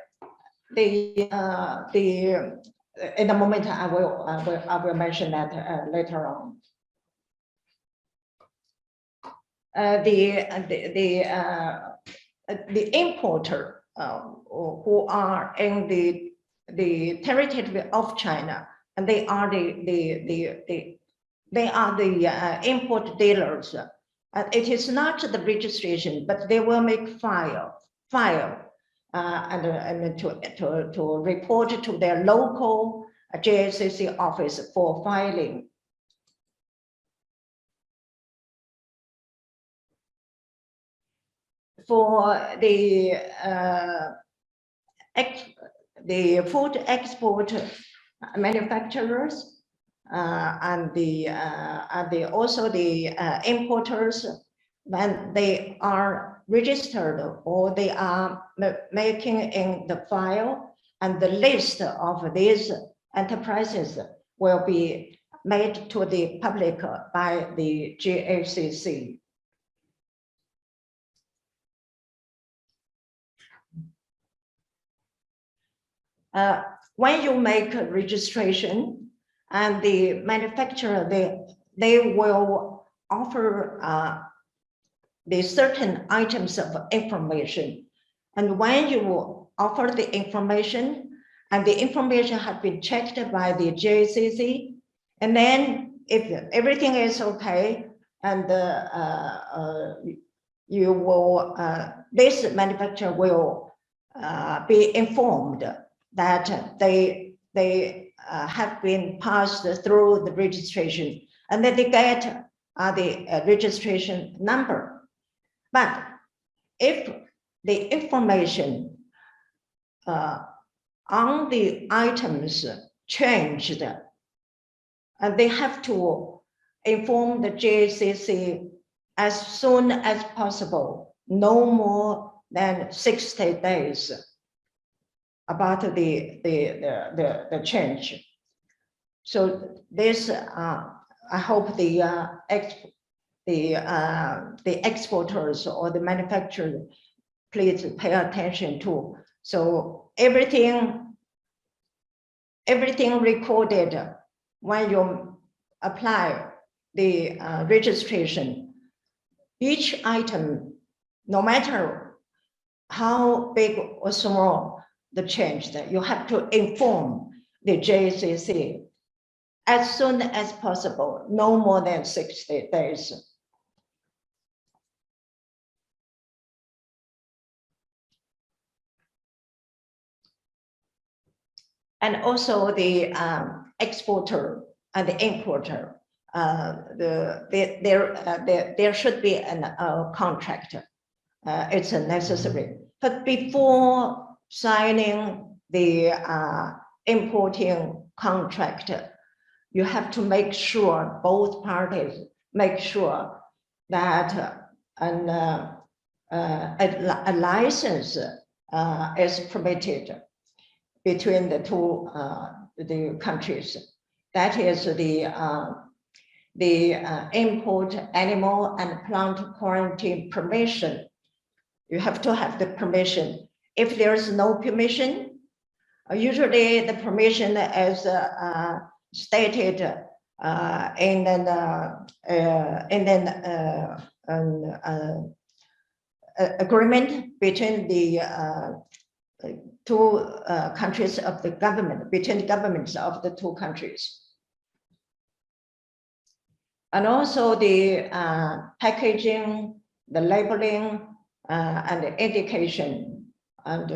a moment, I will mention that later on. The importer who are in the territory of China, and they are the import dealers. It is not the registration, but they will make file and to report to their local GACC office for filing. For the food export manufacturers and also the importers, when they are registered or they are making in the file, and the list of these enterprises will be made to the public by the GACC. When you make a registration, and the manufacturer, they will offer the certain items of information. And when you offer the information, and the information has been checked by the GACC, and then if everything is okay, and you will, this manufacturer will be informed that they have been passed through the registration, and that they get the registration number. But if the information on the items changed, and they have to inform the GACC as soon as possible, no more than 60 days, about the change. So this, I hope the exporters or the manufacturers please pay attention to. So everything recorded when you apply the registration, each item, no matter how big or small the change, that you have to inform the GACC as soon as possible, no more than 60 days. And also the exporter and the importer, there should be a contract. It's necessary. But before signing the importing contract, you have to make sure, both parties make sure that a license is permitted between the two the countries. That is the import animal and plant quarantine permission. You have to have the permission. If there is no permission, usually the permission is stated and then an agreement between the two countries of the government, between the governments of the two countries. And also the packaging, the labeling, and the indication, and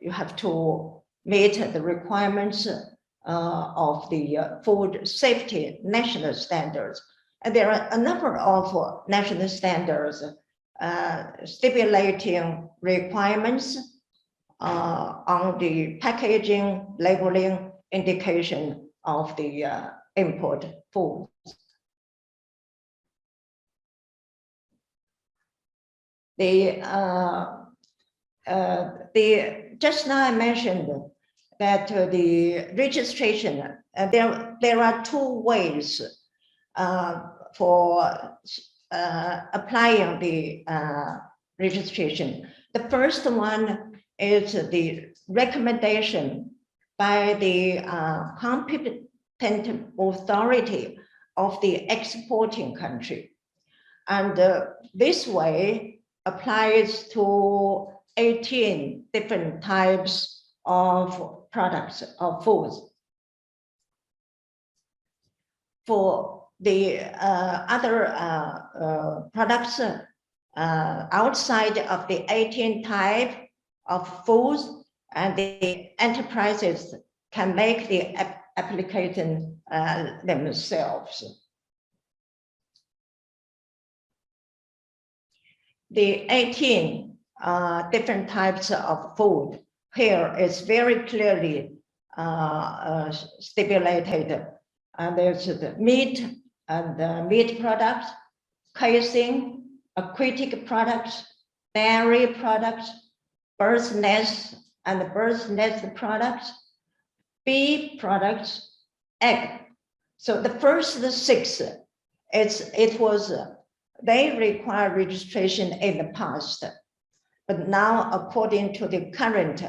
you have to meet the requirements of the food safety national standards. And there are a number of national standards stipulating requirements on the packaging, labeling, indication of the import food. Just now I mentioned that the registration, there are two ways for applying the registration. The first one is the recommendation by the competent authority of the exporting country. And this way applies to 18 different types of products of foods. For the other products outside of the 18 type of foods, and the enterprises can make the application themselves. The 18 different types of food here is very clearly stipulated. And there's the meat and the meat products, casing, aquatic products, dairy products, bird's nest and bird's nest products, bee products, egg. So the first 6, they require registration in the past, but now according to the current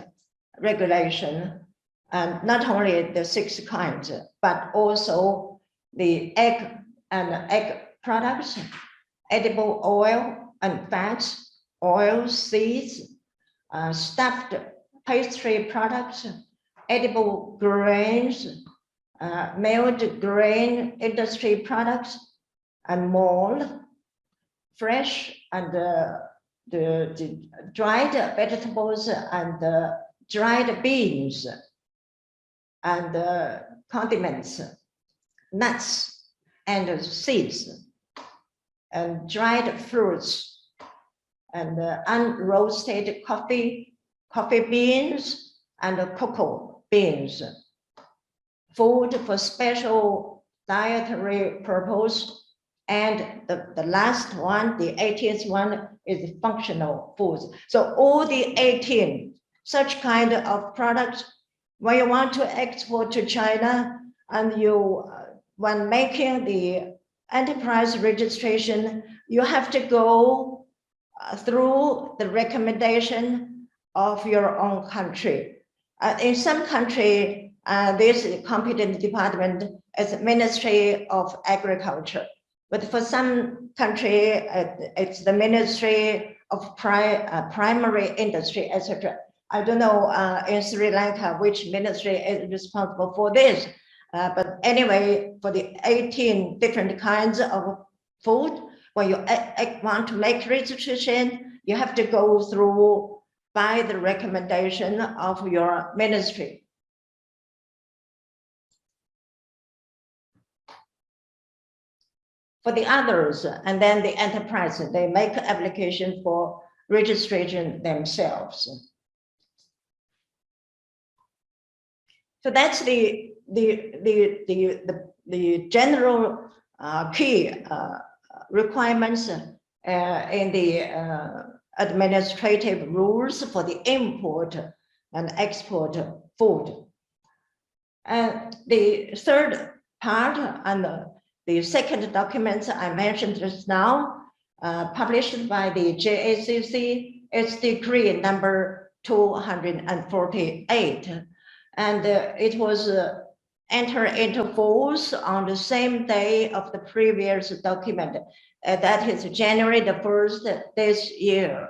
regulation, and not only the 6 kinds, but also the egg and egg products, edible oil and fats, oil seeds, stuffed pastry products, edible grains, milled grain industry products, and mold, fresh and the dried vegetables and dried beans, and condiments, nuts and seeds, and dried fruits, and unroasted coffee beans, and cocoa beans. Food for special dietary purpose. And the last one, the 18th one, is functional foods. So all the 18 such kind of products, when you want to export to China, and you, when making the enterprise registration, you have to go through the recommendation of your own country. In some country, this competent department is Ministry of Agriculture. But for some country, it's the Ministry of Primary Industry, etc. I don't know in Sri Lanka which ministry is responsible for this. But anyway, for the 18 different kinds of food, when you want to make registration, you have to go through by the recommendation of your ministry. For the others, and then the enterprise, they make application for registration themselves. So that's the general key requirements in the administrative rules for the import and export food. And the third part and the second document I mentioned just now, published by the JACC, is decree number 248. And it was enter into force on the same day of the previous document, that is January the 1st this year.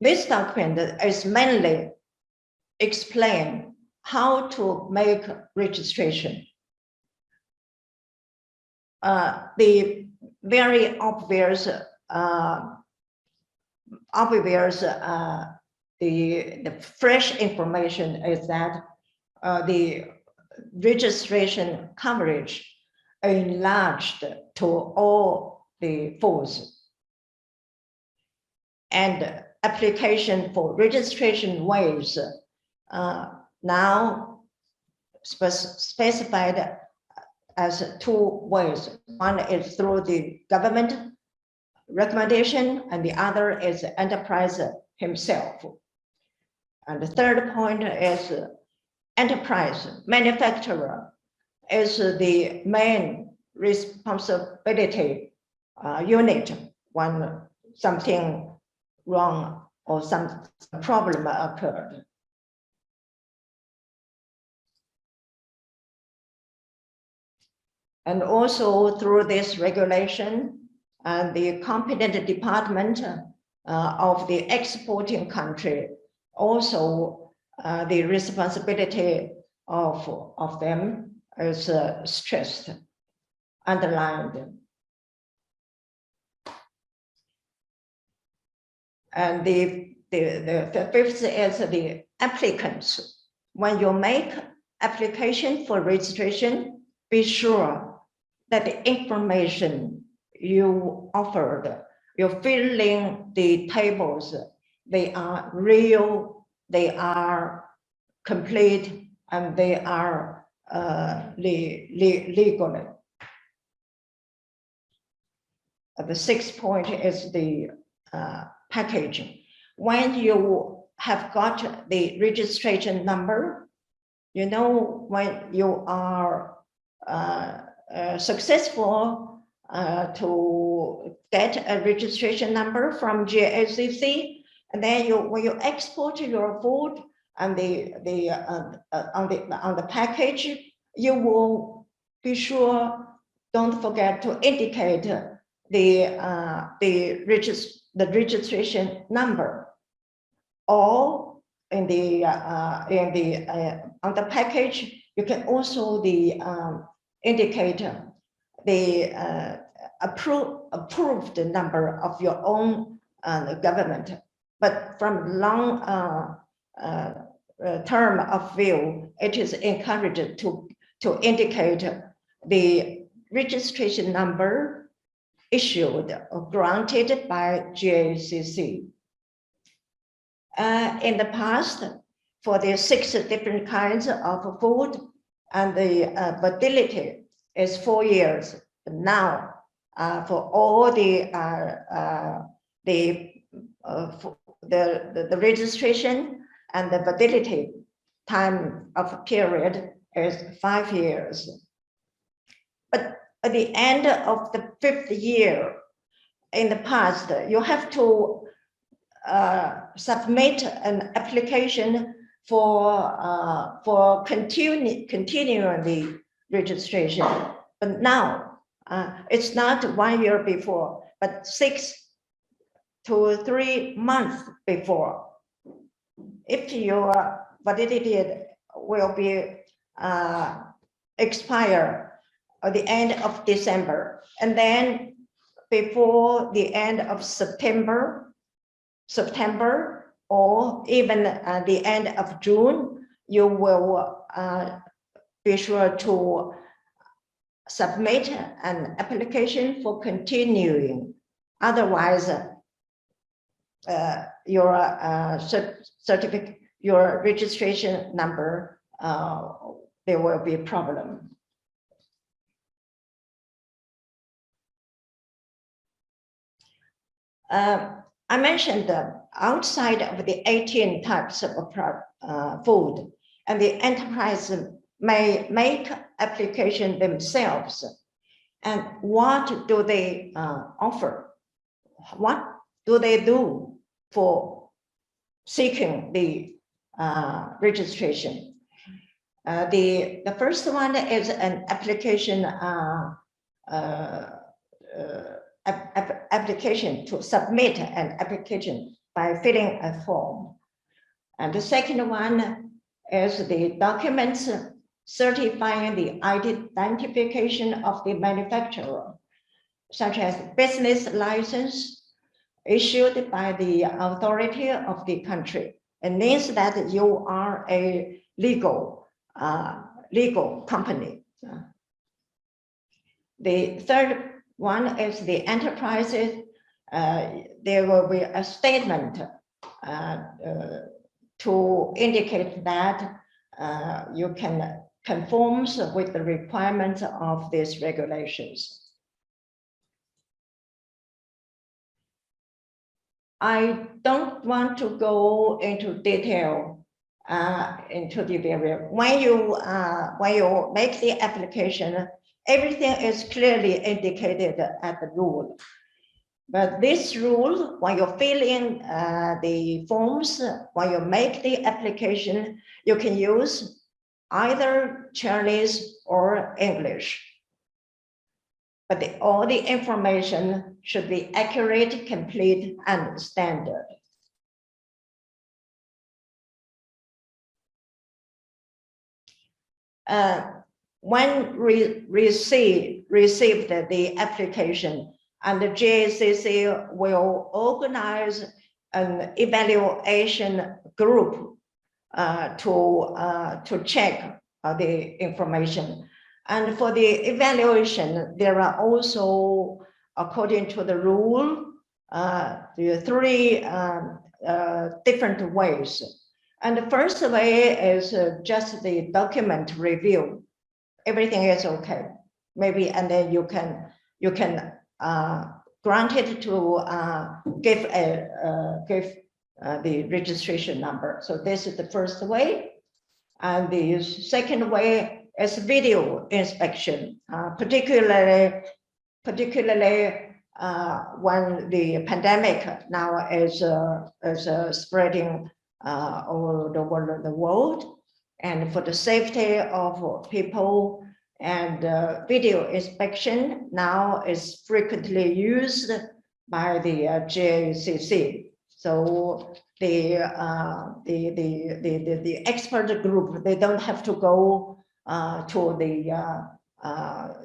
This document is mainly explain how to make registration. The very obvious, the fresh information is that the registration coverage enlarged to all the force, and application for registration ways now specified as 2 ways. One is through the government recommendation, and the other is enterprise himself. And the third point is enterprise manufacturer is the main responsibility unit when something wrong or some problem occurred. And also through this regulation, the competent department of the exporting country, also the responsibility of them is stressed, underlined. And the fifth is the applicants. When you make application for registration, be sure that the information you offered, you're filling the tables, they are real, they are complete, and they are legally. The sixth point is the packaging. When you have got the registration number, you know when you are successful to get a registration number from GACC, and then when you export your food and on the package, you will be sure, don't forget to indicate the registration number, or on the package you can also indicate the approved number of your own government. But from long term of view, it is encouraged to indicate the registration number issued or granted by GACC. In the past, for the 6 different kinds of food, and the validity is 4 years. But now, for all the registration and the validity time of period is 5 years. But at the end of the 5th year, in the past, you have to submit an application for continuing the registration. But now it's not 1 year before, but 6 to 3 months before. If your validity will be expire at the end of December, and then before the end of September, or even the end of June, you will be sure to submit an application for continuing. Otherwise, your certificate, your registration number, there will be a problem. I mentioned that outside of the 18 types of food, and the enterprise may make application themselves. And what do they offer? What do they do for seeking the registration. The first one is an application application to submit an application by filling a form. And the second one is the documents certifying the identification of the manufacturer, such as business license issued by the authority of the country. It means that you are a legal company. The third one is the enterprises. There will be a statement to indicate that you can conform with the requirements of these regulations. I don't want to go into detail into the various. When you make the application, everything is clearly indicated at the rule. But this rule, when you fill in the forms, when you make the application, you can use either Chinese or English. But all the information should be accurate, complete, and standard. When we received the application, and the GACC will organize an evaluation group to check the information. And for the evaluation, there are also, according to the rule, there are three different ways. And the first way is just the document review. Everything is okay, maybe, and then you can grant it to give the registration number. So this is the first way. And the second way is video inspection, particularly when the pandemic now is spreading all over the world, and for the safety of people, and video inspection now is frequently used by the GACC. So the expert group, they don't have to go to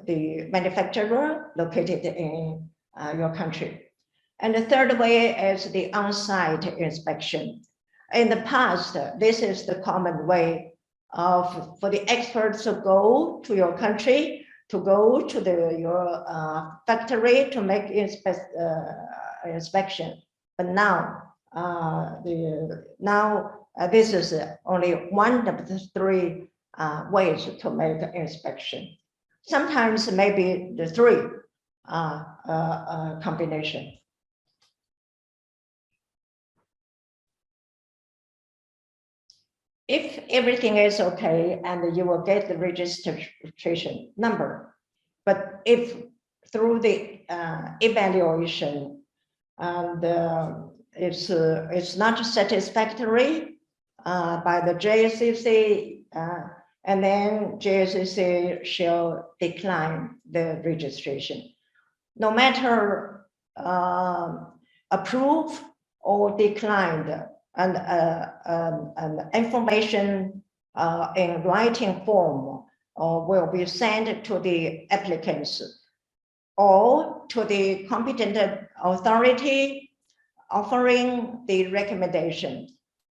the manufacturer located in your country. And the third way is the on-site inspection. In the past, this is the common way for the experts to go to your country, to go to your factory to make inspection. But now, this is only one of the three ways to make inspection. Sometimes maybe the three combination. If everything is okay, and you will get the registration number, but if through the evaluation and it's not satisfactory by the GACC, and then GACC shall decline the registration. No matter approved or declined, and an information in writing form will be sent to the applicants or to the competent authority offering the recommendation,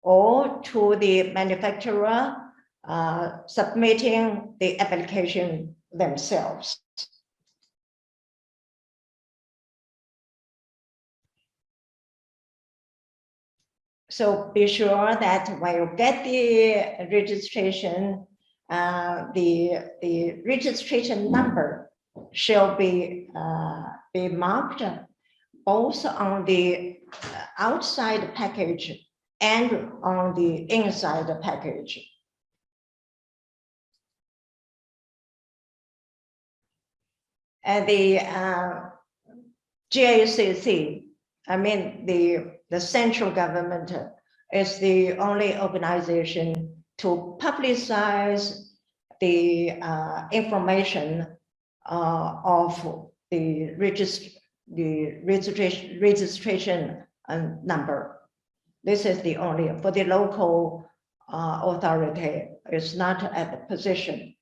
or to the manufacturer submitting the application themselves. So be sure that when you get the registration, the registration number shall be marked both on the outside package and on the inside package. And the GACC, I mean the central government, is the only organization to publicize the information of the registration number. This is the only, for the local authority, it's not at the position.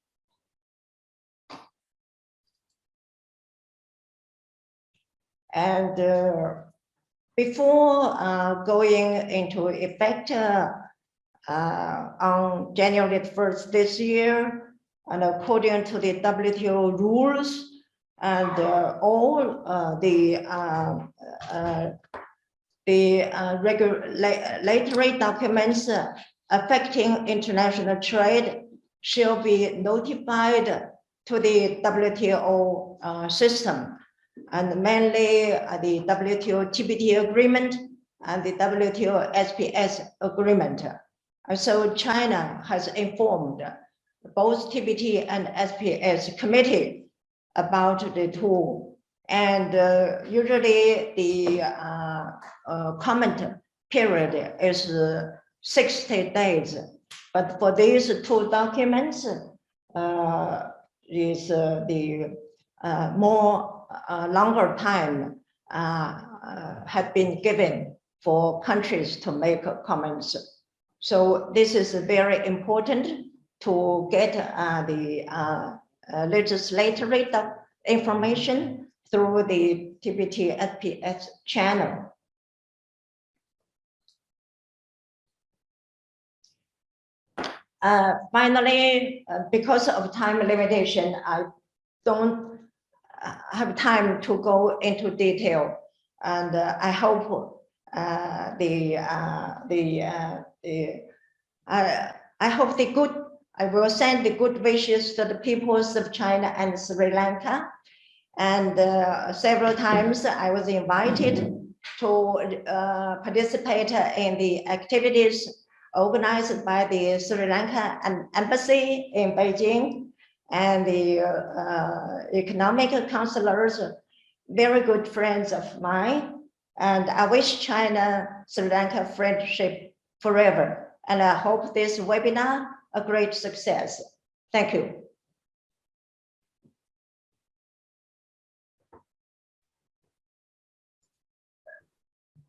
And before going into effect on January 1st this year, and according to the WTO rules, and all the regulatory documents affecting international trade shall be notified to the WTO system, and mainly the WTO TPT agreement and the WTO SPS agreement. And so China has informed both TPT and SPS committee about the tool, and usually the comment period is 60 days, but for these two documents is the more longer time had been given for countries to make comments. So this is very important to get the legislatory information through the TPT SPS channel. Finally, because of time limitation, I don't have time to go into detail, and I hope I will send the good wishes to the peoples of China and Sri Lanka. And several times I was invited to participate in the activities organized by the Sri Lanka Embassy in Beijing, and the economic counselors, very good friends of mine. And I wish China Sri Lanka friendship forever. And I hope this webinar a great success. Thank you.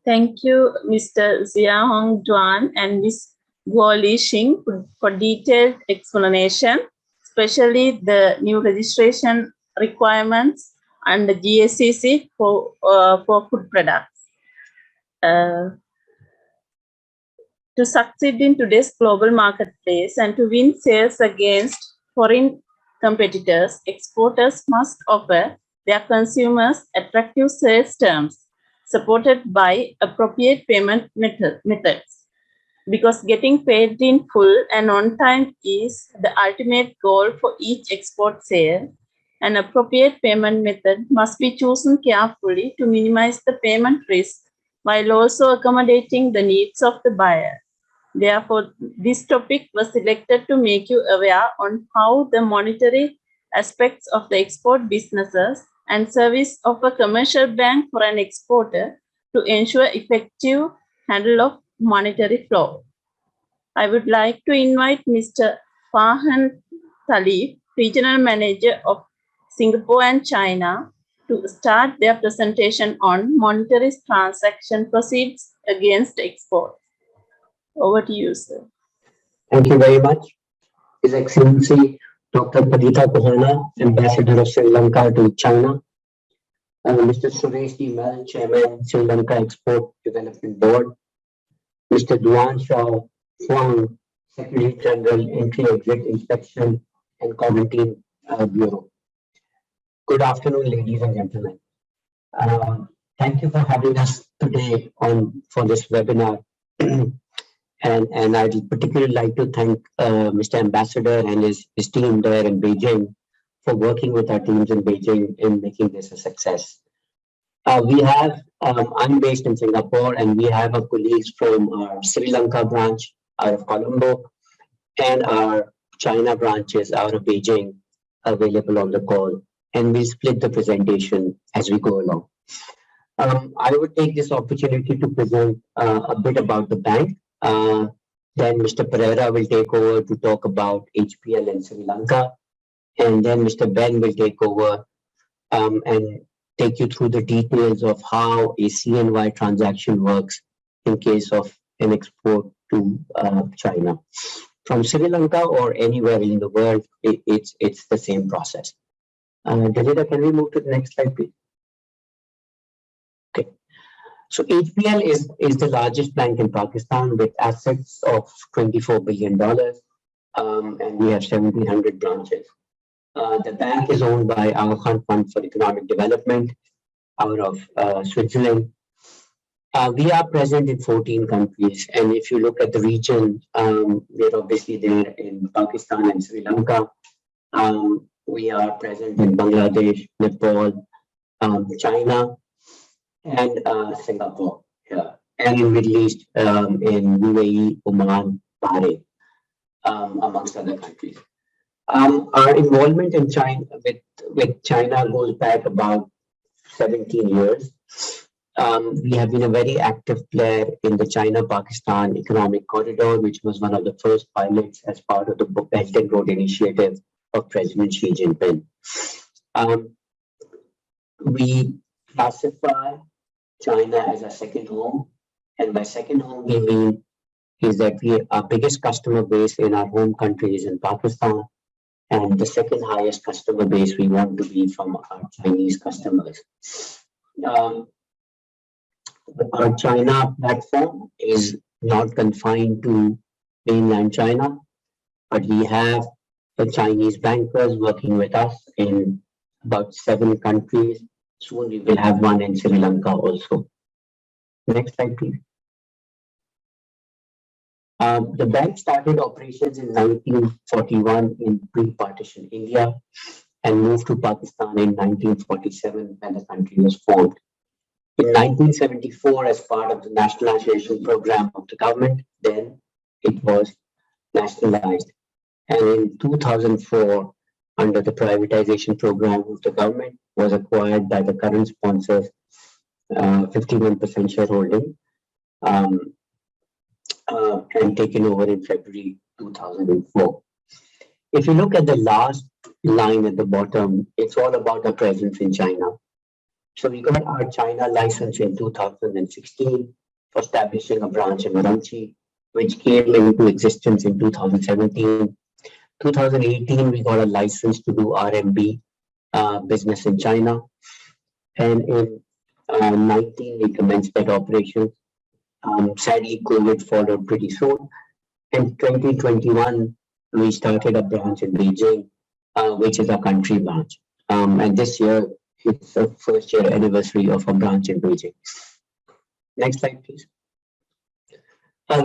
Thank you, Mr. Xiaohong Duan and Ms. Guo Lisheng for detailed explanation, especially the new registration requirements and the GSCC for food products. To succeed in today's global marketplace and to win sales against foreign competitors, exporters must offer their consumers attractive sales terms supported by appropriate payment methods. Because getting paid in full and on time is the ultimate goal for each export sale, an appropriate payment method must be chosen carefully to minimize the payment risk while also accommodating the needs of the buyer. Therefore, this topic was selected to make you aware on how the monetary aspects of the export businesses and service of a commercial bank for an exporter to ensure effective handle of monetary flow. I would like to invite Mr. Farhan Talib, Regional Manager of Singapore and China, to start their presentation on monetary transaction proceeds against export. Over to you, sir. Thank you very much. His Excellency Dr. Padita Kohana, Ambassador of Sri Lanka to China, Mr. Suresh De Mel, Chairman, Sri Lanka Export Development Board, Mr. Duan Shao Huang, Secretary General, Entry-Exit Inspection and Quarantine Bureau. Good afternoon, ladies and gentlemen. Thank you for having us today for this webinar. And I'd particularly like to thank Mr. Ambassador and his team there in Beijing for working with our teams in Beijing in making this a success. I'm based in Singapore, and we have our colleagues from our Sri Lanka branch out of Colombo and our China branches out of Beijing available on the call. And we split the presentation as we go along. I would take this opportunity to present a bit about the bank Then Mr. Pereira will take over to talk about HPL in Sri Lanka. And then Mr. Ben will take over and take you through the details of how a CNY transaction works in case of an export to China. From Sri Lanka or anywhere in the world, it's the same process. Dalita, can we move to the next slide, please? Okay. So HPL is the largest bank in Pakistan with assets of $24 billion, and we have 1,700 branches. The bank is owned by Aga Khan Fund for Economic Development out of Switzerland. We are present in 14 countries, and if you look at the region, we're obviously there in Pakistan and Sri Lanka. We are present in Bangladesh, Nepal, China, and Singapore, and in Middle East, in UAE, Oman, Bahrain, amongst other countries. Our involvement in China with China goes back about 17 years. We have been a very active player in the China-Pakistan Economic Corridor, which was one of the first pilots as part of the Belt and Road Initiative of President Xi Jinping. We classify China as a second home, and by second home we mean is that our biggest customer base in our home country is in Pakistan, and the second highest customer base we want to be from our Chinese customers. Our China platform is not confined to mainland China, but we have the Chinese bankers working with us in about 7 countries. Soon we will have one in Sri Lanka also. Next slide, please. The bank started operations in 1941 in pre-partition India and moved to Pakistan in 1947 when the country was formed. In 1974, as part of the nationalization program of the government, then it was nationalized. And in 2004, under the privatization program of the government, was acquired by the current sponsors, 51% shareholding, and taken over in February 2004. If you look at the last line at the bottom, it's all about our presence in China. So we got our China license in 2016 for establishing a branch in Urumqi, which came into existence in 2017. 2018, we got a license to do RMB business in China. And in 19, we commenced that operation. Sadly, COVID followed pretty soon. In 2021, we started a branch in Beijing, which is a country branch. And this year, it's the first year anniversary of a branch in Beijing. Next slide, please.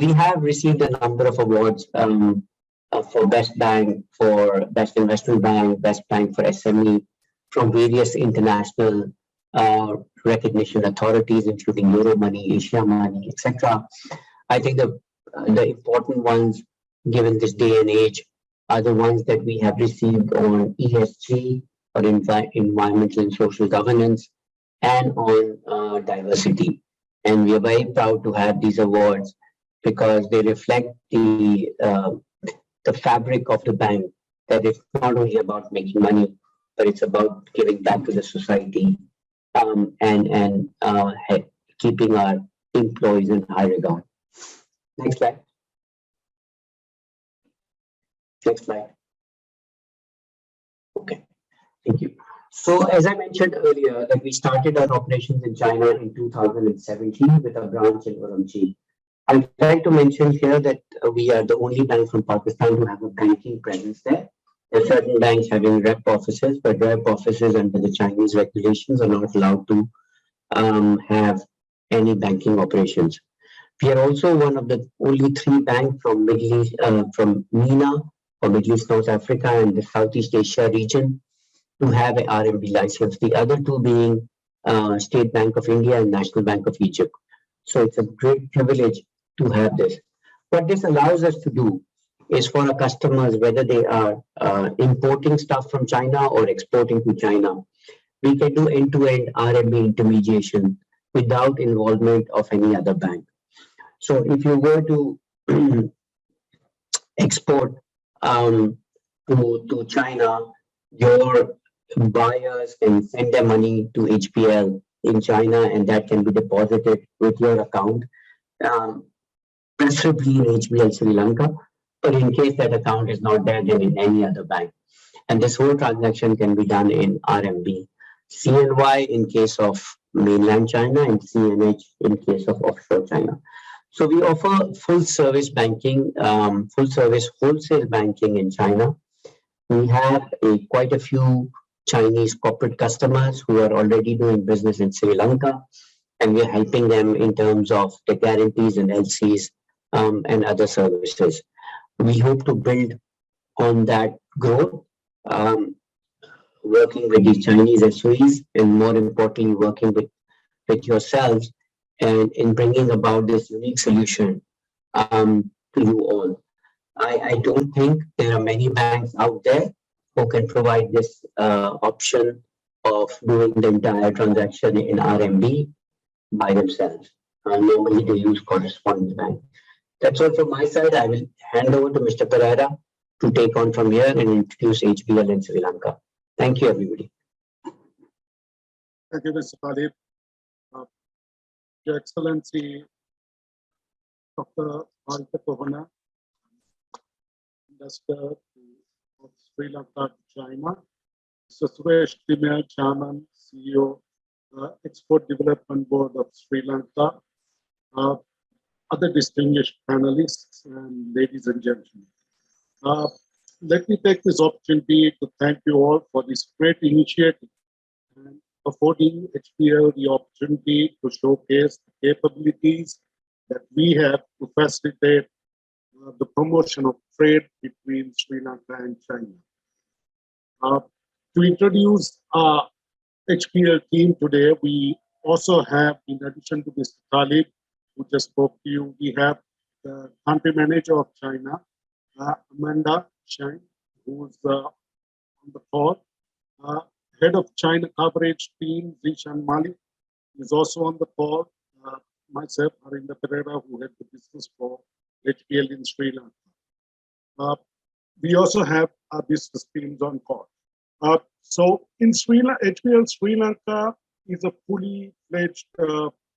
We have received a number of awards for Best Bank, for Best Investment Bank, Best Bank for SME from various international recognition authorities, including Euromoney, Asia Money, etc. I think the important ones, given this day and age, are the ones that we have received on ESG, or environmental and social governance, and on diversity. And we are very proud to have these awards because they reflect the fabric of the bank, that it's not only about making money, but it's about giving back to the society and keeping our employees in high regard. Next slide. Next slide. Okay. Thank you. So as I mentioned earlier, that we started our operations in China in 2017 with a branch in Urumqi. I'd like to mention here that we are the only bank from Pakistan to have a banking presence there. There are certain banks having rep offices, but rep offices under the Chinese regulations are not allowed to have any banking operations. We are also one of the only 3 banks from Middle East, from MENA, or Middle East North Africa, and the Southeast Asia region to have an RMB license, the other 2 being State Bank of India and National Bank of Egypt. So it's a great privilege to have this. What this allows us to do is for our customers, whether they are importing stuff from China or exporting to China, we can do end-to-end RMB intermediation without involvement of any other bank. So if you were to export to China, your buyers can send their money to HPL in China, and that can be deposited with your account, preferably in HPL Sri Lanka. But in case that account is not there, then in any other bank. And this whole transaction can be done in RMB, CNY in case of mainland China, and CNH in case of offshore China. So we offer full service banking, full service wholesale banking in China. We have quite a few Chinese corporate customers who are already doing business in Sri Lanka, and we're helping them in terms of the guarantees and LCs and other services. We hope to build on that growth, working with these Chinese SOEs, and more importantly, working with yourselves and in bringing about this unique solution to you all. I don't think there are many banks out there who can provide this option of doing the entire transaction in RMB by themselves. Normally they use correspondence bank. That's all from my side. I will hand over to Mr. Pereira to take on from here and introduce HBL in Sri Lanka. Thank you, everybody. Thank you, Mr. Khalid. Your Excellency, Dr. Palita Kohana, Ambassador of Sri Lanka to China, Mr. Suresh De Mel, Chairman, CEO, Export Development Board of Sri Lanka, other distinguished panelists, and ladies and gentlemen. Let me take this opportunity to thank you all for this great initiative and affording HPL the opportunity to showcase the capabilities that we have to facilitate the promotion of trade between Sri Lanka and China. To introduce our HPL team today, we also have, in addition to Mr. Khalid, who just spoke to you, we have the country manager of China, Amanda Shang, who's on the call. Head of China coverage team, Zishan Malik, is also on the call. Myself, Harinda Pereira, who head the business for HPL in Sri Lanka. We also have our business teams on call. So in Sri Lanka, HPL Sri Lanka is a fully fledged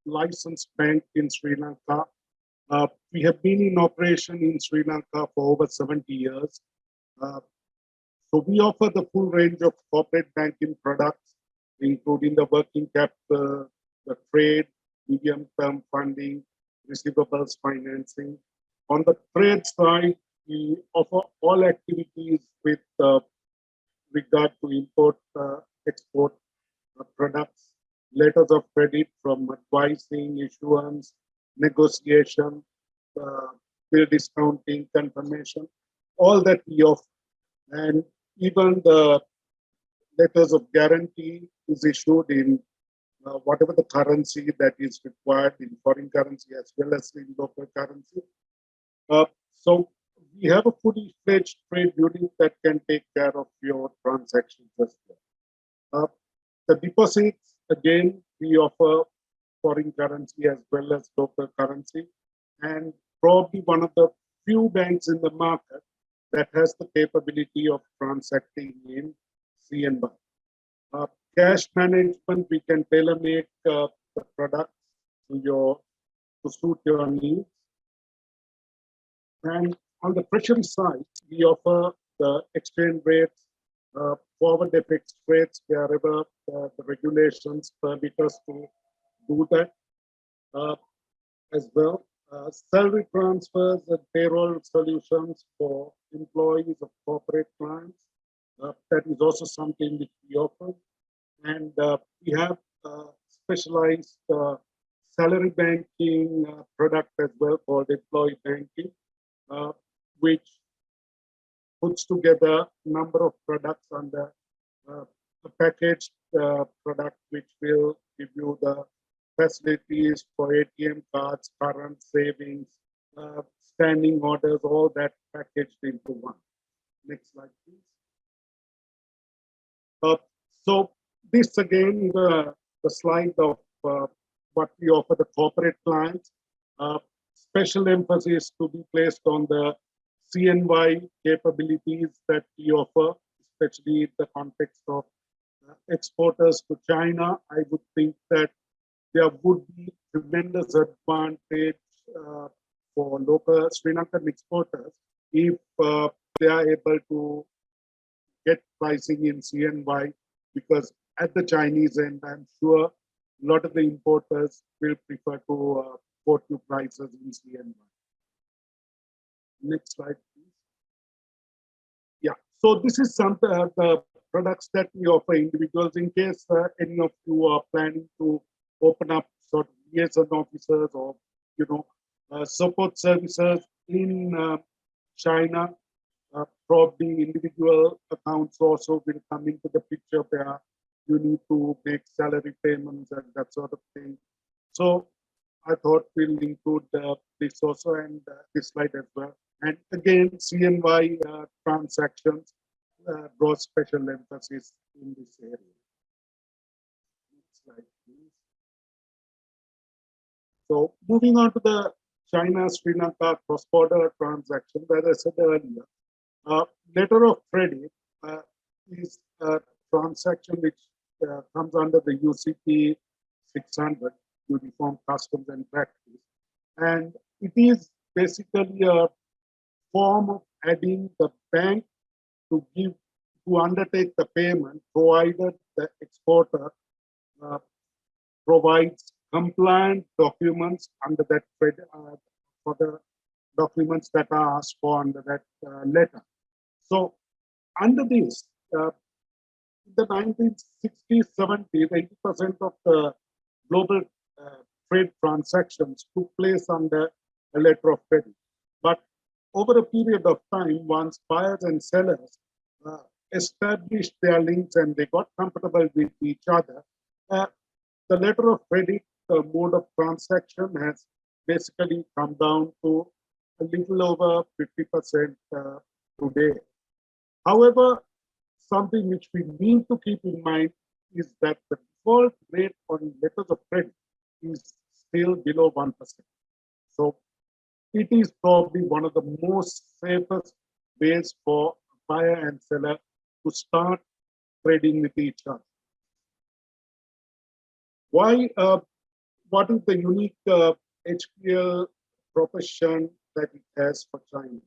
licensed bank in Sri Lanka. We have been in operation in Sri Lanka for over 70 years. So we offer the full range of corporate banking products, including the working capital, the trade, medium-term funding, receivables financing. On the trade side, we offer all activities with regard to import, export products, letters of credit from advising, issuance, negotiation, bill discounting, confirmation, all that we offer. And even the letters of guarantee is issued in whatever the currency that is required, in foreign currency as well as in local currency. So we have a fully fledged trade unit that can take care of your transactions as well. The deposits, again, we offer foreign currency as well as local currency, and probably one of the few banks in the market that has the capability of transacting in CNY. Cash management, we can tailor-make the products to suit your needs. And on the treasury side, we offer the exchange rates, forward FX rates wherever the regulations permit us to do that as well. Salary transfers and payroll solutions for employees of corporate clients. That is also something which we offer. And we have specialized salary banking product as well called employee banking, which puts together a number of products under a packaged product which will give you the facilities for ATM cards, current savings, standing orders, all that packaged into one. Next slide, please. So this again, the slide of what we offer the corporate clients. special emphasis to be placed on the CNY capabilities that we offer, especially in the context of exporters to China. I would think that there would be tremendous advantage for local Sri Lankan exporters if they are able to get pricing in CNY, because at the Chinese end, I'm sure a lot of the importers will prefer to quote you prices in CNY. Next slide, please. Yeah, so this is some the products that we offer individuals in case any of you are planning to open up sort of liaison officers or support services in China. Probably individual accounts also will come into the picture where you need to make salary payments and that sort of thing. So I thought we'll include this also and this slide as well. And again, CNY transactions draw special emphasis in this area. Next slide, please. So moving on to the China Sri Lanka cross-border transactions, as I said earlier, letter of credit is a transaction which comes under the UCP 600, Uniform Customs and Practice. And it is basically a form of adding the bank to undertake the payment, provided the exporter provides compliant documents under that credit for the documents that are asked for under that letter. So under this, in the 1960s, 70s, 80% of the global trade transactions took place under a letter of credit. But over a period of time, once buyers and sellers established their links and they got comfortable with each other, the letter of credit mode of transaction has basically come down to a little over 50% today. However, something which we need to keep in mind is that the default rate on letters of credit is still below 1%. So it is probably one of the most safest ways for buyer and seller to start trading with each other. Why? What is the unique HPL profession that it has for China?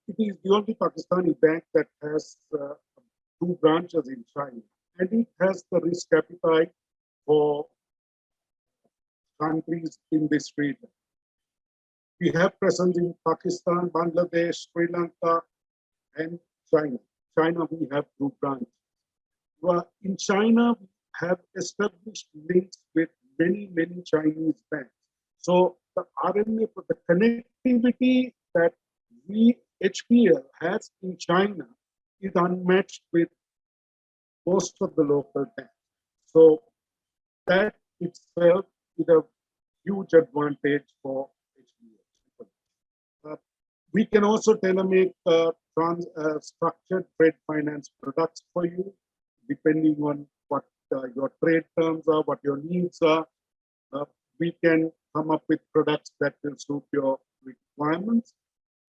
It is the only Pakistani bank that has 2 branches in China, and it has the risk appetite for countries in this region. We have presence in Pakistan, Bangladesh, Sri Lanka, and China. China, we have 2 branches. Well, in China, we have established links with many Chinese banks. So the RMA, the connectivity that HPL has in China is unmatched with most of the local banks. So that itself is a huge advantage for HPL. We can also tailor-make structured trade finance products for you, depending on what your trade terms are, what your needs are. We can come up with products that will suit your requirements.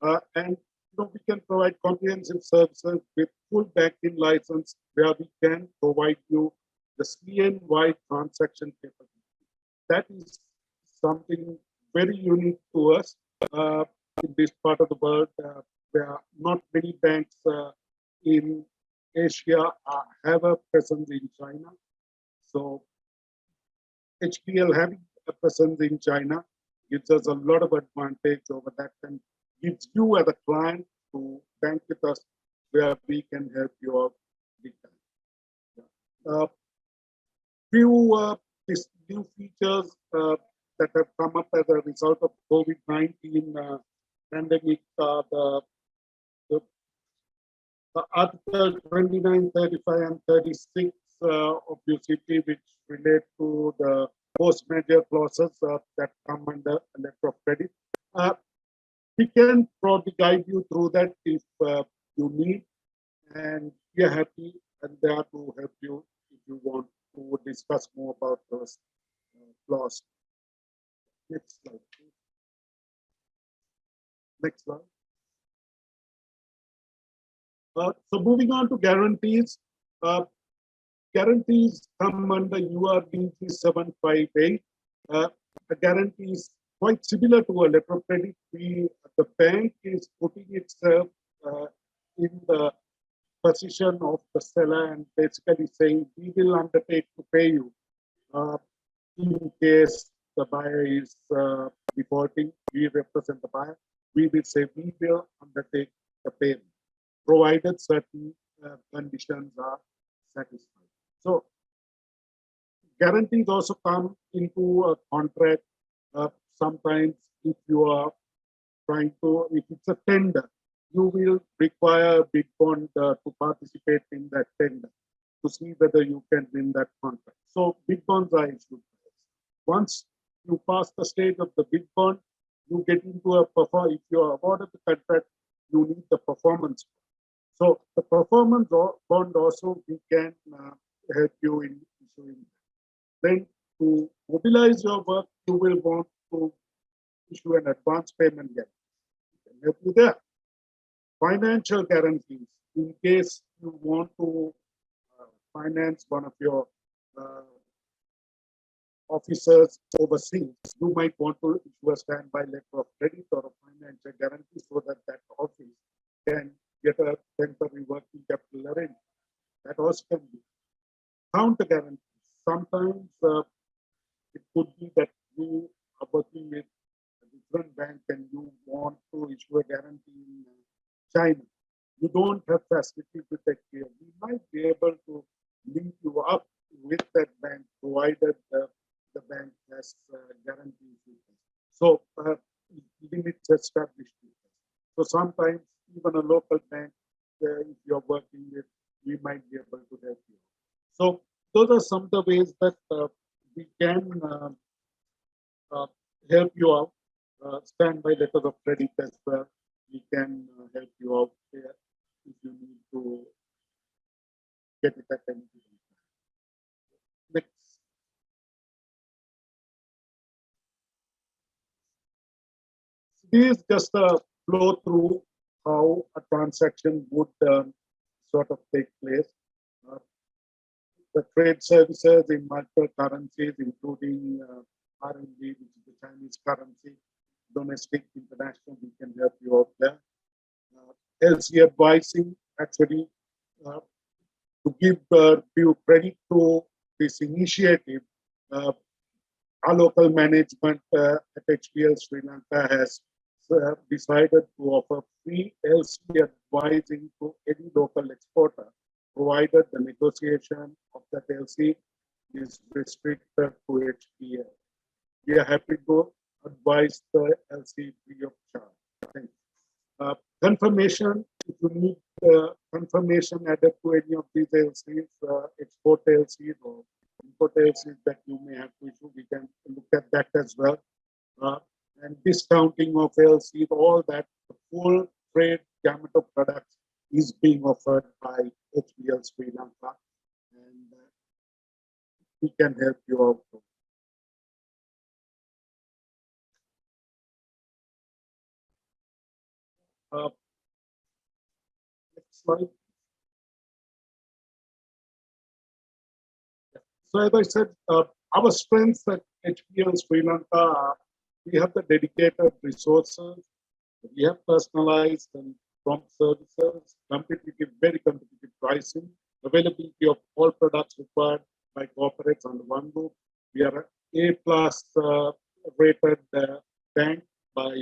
And we can provide comprehensive services with full banking license where we can provide you the CNY transaction capability. That is something very unique to us in this part of the world where not many banks in Asia have a presence in China. So HPL having a presence in China gives us a lot of advantage over that and gives you as a client to bank with us where we can help you out big time. Few these new features that have come up as a result of COVID-19 pandemic, the Article 29, 35, and 36 of UCP, which relate to the post-merger clauses that come under a letter of credit. We can probably guide you through that if you need, and we are happy and there to help you if you want to discuss more about those clauses. Next slide, please. Next slide. So moving on to guarantees. Guarantees come under URB 3758. A guarantee is quite similar to a letter of credit. The bank is putting itself in the position of the seller and basically saying, we will undertake to pay you in case the buyer is defaulting. We represent the buyer. We will say we will undertake the payment, provided certain conditions are satisfied. So guarantees also come into a contract. Sometimes if you are trying to, if it's a tender, you will require a big bond to participate in that tender to see whether you can win that contract. So big bonds are issued. Once you pass the stage of the big bond, you get into a perform. If you are awarded the contract, you need the performance. So the performance bond also we can help you in issuing. Then to mobilize your work, you will want to issue an advance payment guarantee. We can help you there. Financial guarantees, in case you want to finance one of your officers overseas, you might want to issue a standby letter of credit or a financial guarantee so that that office can get a temporary working capital arrangement. That also can be. Counter guarantees. Sometimes it could be that you are working with a different bank and you want to issue a guarantee in China. You don't have facilities to take care. We might be able to link you up with that bank, provided the bank has guarantees with us. So limits established with us. So sometimes even a local bank, if you're working with, we might be able to help you. So those are some of the ways that we can help you out. Standby letters of credit as well. We can help you out there if you need to get it at any time. Next. This is just a flow through how a transaction would sort of take place. The trade services in multiple currencies, including RMB, which is the Chinese currency, domestic, international, we can help you out there. LC advising, actually, to give due credit to this initiative, our local management at HPL Sri Lanka has decided to offer free LC advising to any local exporter, provided the negotiation of that LC is restricted to HPL. We are happy to advise the LC free of charge. Thank you. Confirmation, if you need confirmation added to any of these LCs, export LCs or import LCs that you may have to issue, we can look at that as well. And discounting of LCs, all that, the full trade gamut of products is being offered by HPL Sri Lanka, and we can help you out. Next slide. So as I said, our strengths at HPL Sri Lanka, we have the dedicated resources, we have personalized and prompt services, competitive, very competitive pricing, availability of all products required by corporates on the one roof. We are an A+ rated bank by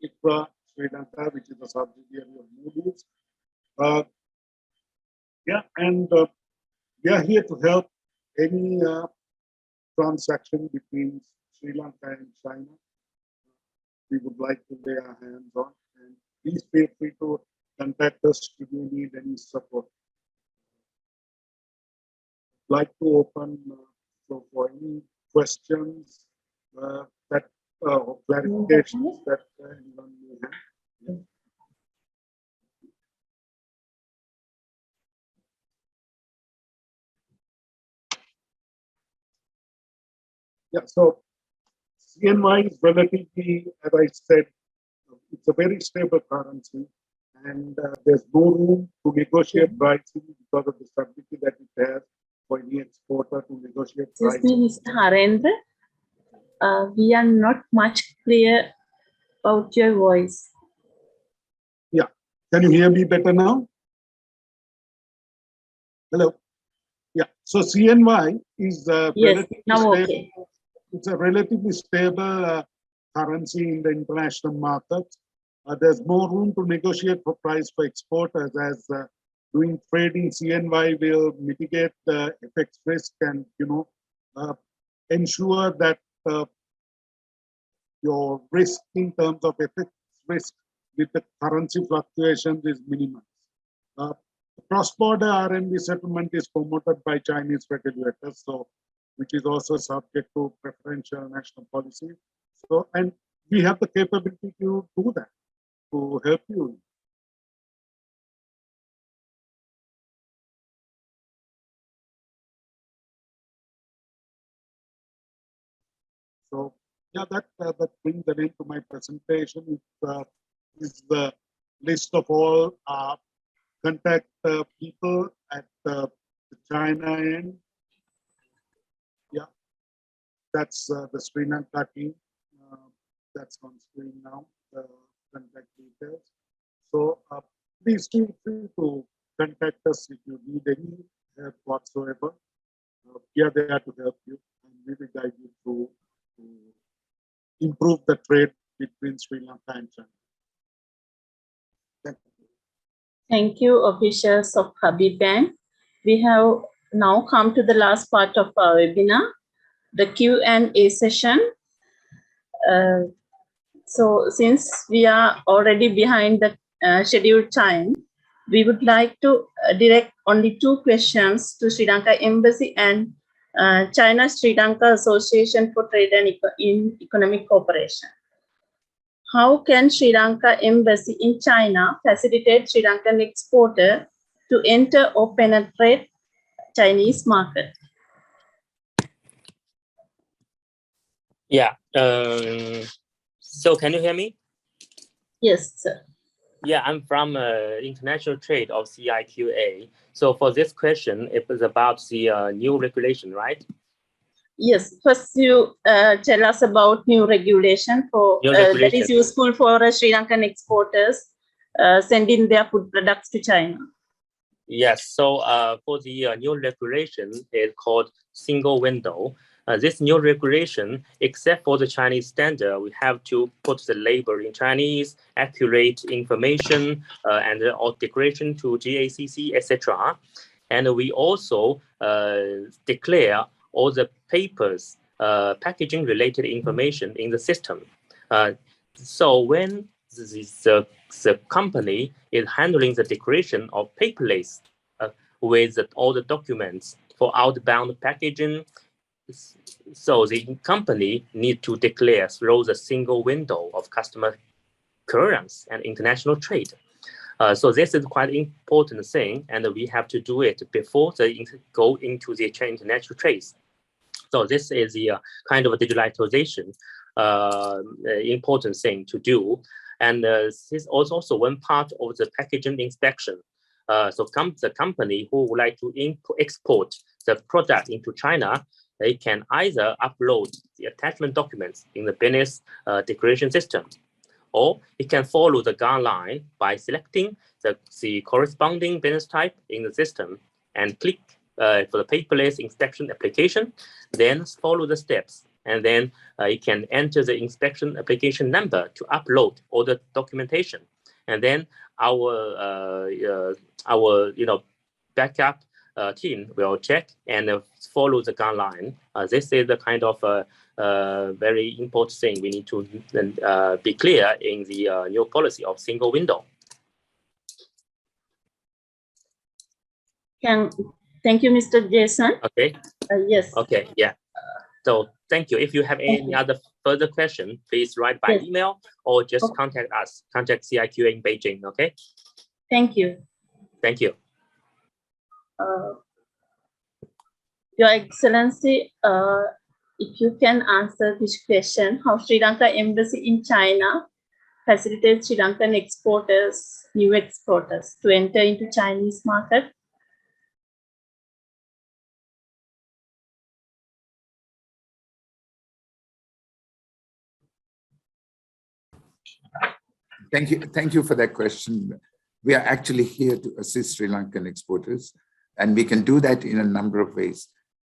ICRA Sri Lanka, which is a subsidiary of Moody's. Yeah, and we are here to help any transaction between Sri Lanka and China. We would like to lay our hands on, and please feel free to contact us if you need any support. I'd like to open for any questions that or clarifications that anyone may have. Yeah. Yeah, so CNY is relatively, as I said, it's a very stable currency, and there's no room to negotiate pricing because of the stability that it has for any exporter to negotiate Excuse pricing. me, Mr. Harendra. We are not much clear about your voice. Yeah, can you hear me better now? Hello. Yeah, so CNY is Yes, now okay. It's a relatively stable currency in the international market. There's more room to negotiate for price for exporters, as doing trading CNY will mitigate the FX risk and ensure that your risk in terms of FX risk with the currency fluctuations is minimized. Cross-border RMB settlement is promoted by Chinese regulators, so which is also subject to preferential national policy. So, and we have the capability to do that, to help you. So, yeah, that brings an end to my presentation. It is the list of all contact people at the China end. Yeah, that's the Sri Lanka team. That's on screen now, the contact details. So please feel free to contact us if you need any help whatsoever. We are there to help you, and we will guide you through to improve the trade between Sri Lanka and China. Thank you. Thank you, officials of Habib Bank. We have now come to the last part of our webinar, the Q&A session. So since we are already behind the scheduled time, we would like to direct only 2 questions to Sri Lanka Embassy and China Sri Lanka Association for Trade and Economic Cooperation. How can Sri Lanka Embassy in China facilitate Sri Lankan exporter to enter or penetrate Chinese market? Yeah. So can you hear me? Yes, sir. Yeah, I'm from International Trade of CIQA. So for this question, it was about the new regulation, right? Yes. First, you tell us about new regulation for that is useful for Sri Lankan exporters sending their food products to China. Yes. So for the new regulation, it's called single window. This new regulation, except for the Chinese standard, we have to put the label in Chinese, accurate information, and all declaration to GACC, etc. And we also declare all the papers, packaging related information in the system. So when the company is handling the declaration of paperless with all the documents for outbound packaging, so the company need to declare through the single window of customer clearance and international trade. So this is quite important thing, and we have to do it before they go into the international trade. So this is the kind of a digitalization important thing to do. And this is also one part of the packaging inspection. So the company who would like to export the product into China, they can either upload the attachment documents in the business declaration system, or it can follow the guideline by selecting the corresponding business type in the system and click for the paperless inspection application, then follow the steps. And then you can enter the inspection application number to upload all the documentation. And then our backup team will check and follow the guideline. This is the kind of very important thing we need to be clear in the new policy of single window. Thank you, Mr. Jason. Okay. Yes. Okay. Yeah. So thank you. If you have any other further question, please write by email or just contact us. Contact CIQA in Beijing. Okay. Thank you. Thank you. Your Excellency, if you can answer this question, how Sri Lanka Embassy in China facilitate Sri Lankan exporters, new exporters to enter into Chinese market. Thank you for that question. We are actually here to assist Sri Lankan exporters, and we can do that in a number of ways.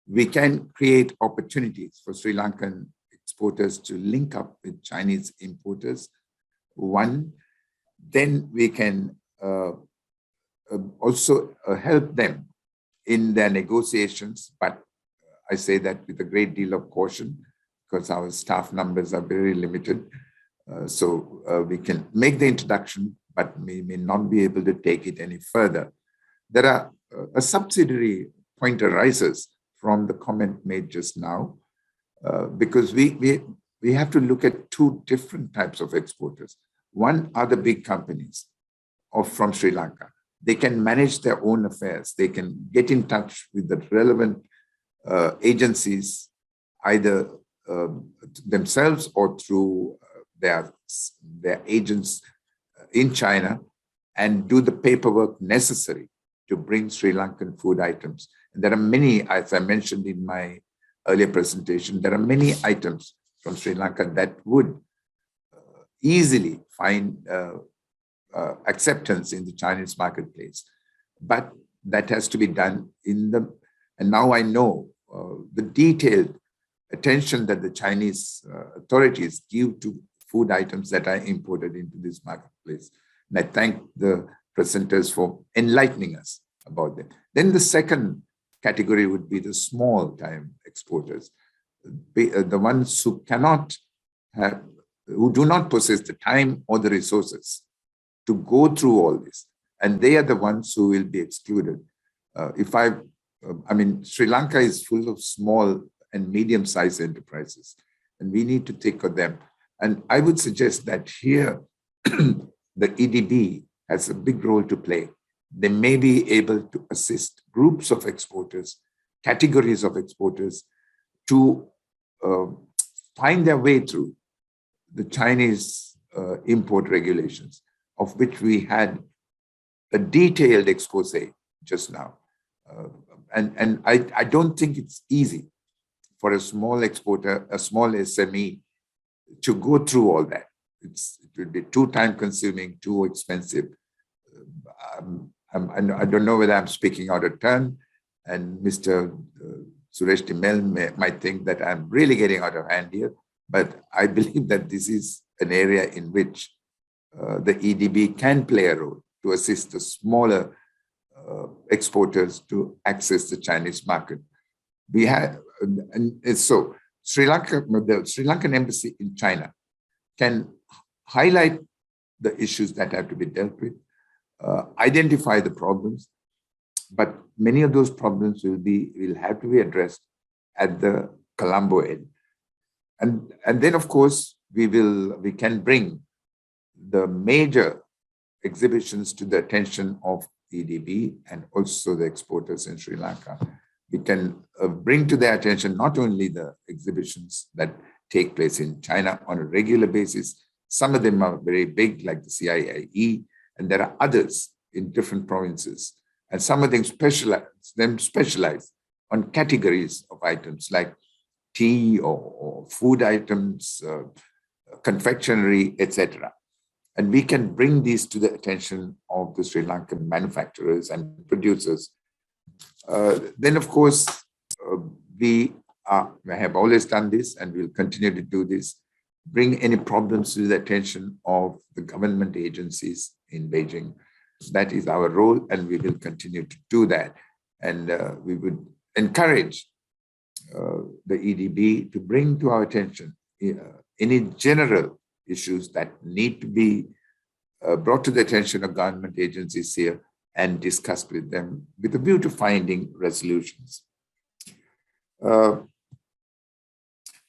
We can create opportunities for Sri Lankan exporters to link up with Chinese importers. One, then we can also help them in their negotiations, but I say that with a great deal of caution because our staff numbers are very limited. So we can make the introduction, but we may not be able to take it any further. There are a subsidiary point arises from the comment made just now, because we have to look at two different types of exporters. One are the big companies from Sri Lanka. They can manage their own affairs. They can get in touch with the relevant agencies, either themselves or through their agents in China, and do the paperwork necessary to bring Sri Lankan food items. And there are many, as I mentioned in my earlier presentation, there are many items from Sri Lanka that would easily find acceptance in the Chinese marketplace. But that has to be done and now I know the detailed attention that the Chinese authorities give to food items that are imported into this marketplace. And I thank the presenters for enlightening us about that. Then the second category would be the small time exporters, the ones who do not possess the time or the resources to go through all this. And they are the ones who will be excluded. Sri Lanka is full of small and medium-sized enterprises, and we need to think of them. And I would suggest that here, the EDB has a big role to play. They may be able to assist groups of exporters, categories of exporters, to find their way through the Chinese import regulations, of which we had a detailed expose just now. And I don't think it's easy for a small exporter, a small SME, to go through all that. It would be too time consuming, too expensive. I don't know whether I'm speaking out of turn, and Mr. Suresh De Mel might think that I'm really getting out of hand here, but I believe that this is an area in which the EDB can play a role to assist the smaller exporters to access the Chinese market. We have, and so the Sri Lankan Embassy in China can highlight the issues that have to be dealt with, identify the problems, but many of those problems will have to be addressed at the Colombo end. And then, of course, we can bring the major exhibitions to the attention of EDB and also the exporters in Sri Lanka. We can bring to their attention not only the exhibitions that take place in China on a regular basis. Some of them are very big, like the CIIE, and there are others in different provinces. And some of them specialize on categories of items like tea or food items, confectionery, etc. And we can bring these to the attention of the Sri Lankan manufacturers and producers. Then, of course, we have always done this and we'll continue to do this, bring any problems to the attention of the government agencies in Beijing. That is our role, and we will continue to do that. And we would encourage the EDB to bring to our attention any general issues that need to be brought to the attention of government agencies here and discussed with them with a view to finding resolutions. And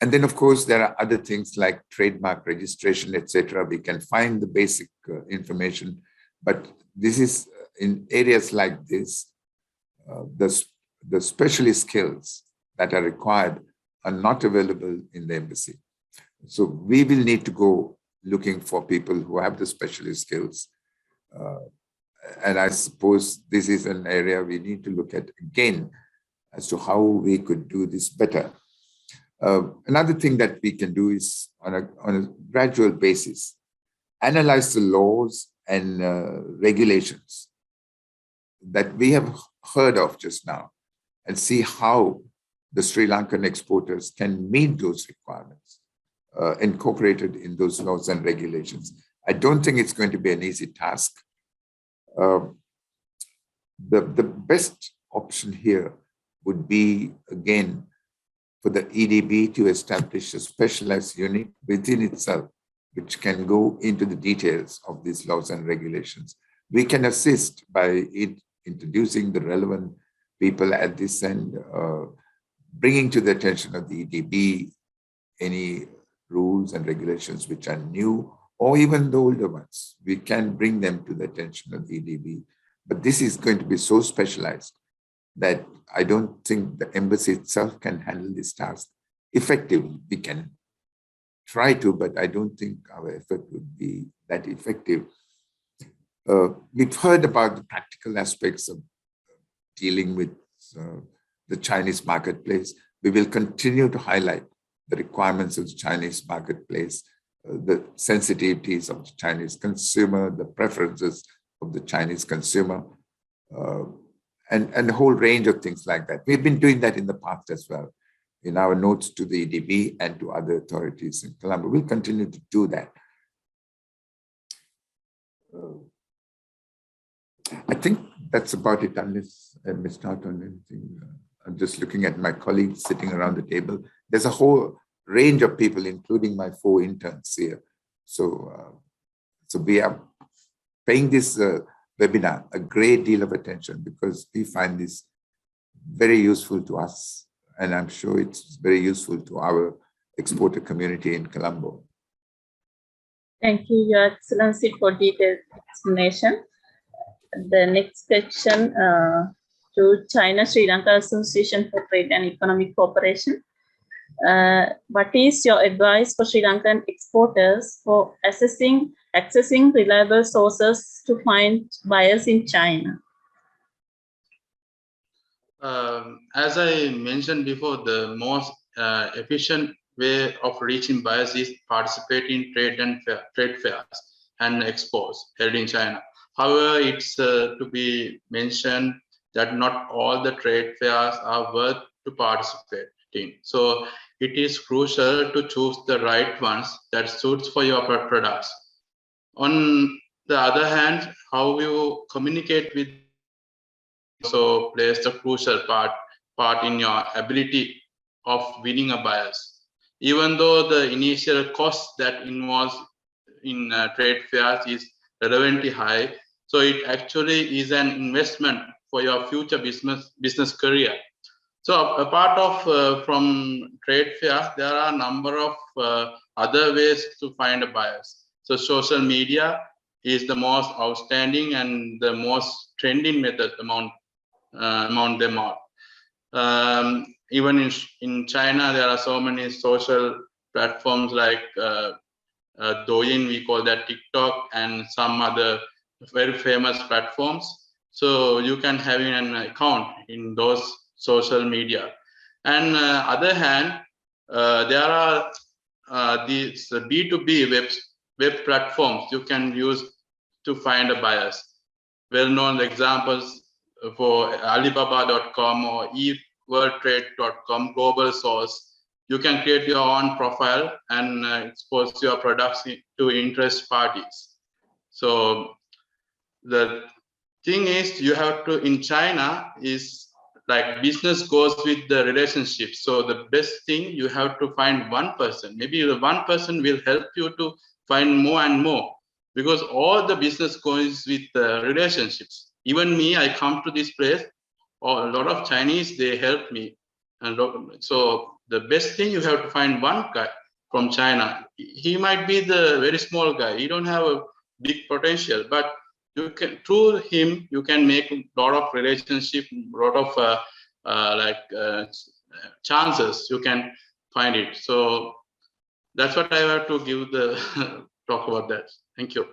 then, of course, there are other things like trademark registration, etc. We can find the basic information, but this is in areas like this, the specialist skills that are required are not available in the embassy. So we will need to go looking for people who have the specialist skills. And I suppose this is an area we need to look at again as to how we could do this better. Another thing that we can do is on a gradual basis, analyze the laws and regulations that we have heard of just now and see how the Sri Lankan exporters can meet those requirements incorporated in those laws and regulations. I don't think it's going to be an easy task. The best option here would be, again, for the EDB to establish a specialized unit within itself, which can go into the details of these laws and regulations. We can assist by introducing the relevant people at this end, bringing to the attention of the EDB any rules and regulations which are new, or even the older ones. We can bring them to the attention of the EDB. But this is going to be so specialized that I don't think the embassy itself can handle this task effectively. We can try to, but I don't think our effort would be that effective. We've heard about the practical aspects of dealing with the Chinese marketplace. We will continue to highlight the requirements of the Chinese marketplace, the sensitivities of the Chinese consumer, the preferences of the Chinese consumer, and a whole range of things like that. We've been doing that in the past as well, in our notes to the EDB and to other authorities in Colombo. We'll continue to do that. I think that's about it, unless I missed out on anything. I'm just looking at my colleagues sitting around the table. There's a whole range of people, including my 4 interns here. So we are paying this webinar a great deal of attention because we find this very useful to us. And I'm sure it's very useful to our exporter community in Colombo. Thank you, Your Excellency, for detailed explanation. The next question to China Sri Lanka Association for Trade and Economic Cooperation. What is your advice for Sri Lankan exporters for accessing reliable sources to find buyers in China? As I mentioned before, the most efficient way of reaching buyers is participating in trade fairs and expos held in China. However, it's to be mentioned that not all the trade fairs are worth to participate in. So it is crucial to choose the right ones that suits for your products. On the other hand, how you communicate with also plays a crucial part in your ability of winning a buyers. Even though the initial cost that involves in trade fairs is relevantly high, so it actually is an investment for your future business career. So apart of from trade fairs, there are a number of other ways to find a buyers. So social media is the most outstanding and the most trending method among them all. Even in China, there are so many social platforms like Douyin, we call that TikTok, and some other very famous platforms. So you can have an account in those social media. And other hand, there are these B2B web platforms you can use to find a buyers. Well-known examples for Alibaba.com or eWorldTrade.com, global source. You can create your own profile and expose your products to interest parties. So the thing is, you have to, in China, is like business goes with the relationship. So the best thing, you have to find one person. Maybe the one person will help you to find more and more, because all the business goes with the relationships. Even me, I come to this place, or a lot of Chinese, they help me. And so the best thing, you have to find one guy from China. He might be the very small guy. He don't have a big potential, but you can, through him, you can make a lot of relationship, a lot of chances you can find it. So that's what I have to give the talk about that. Thank you.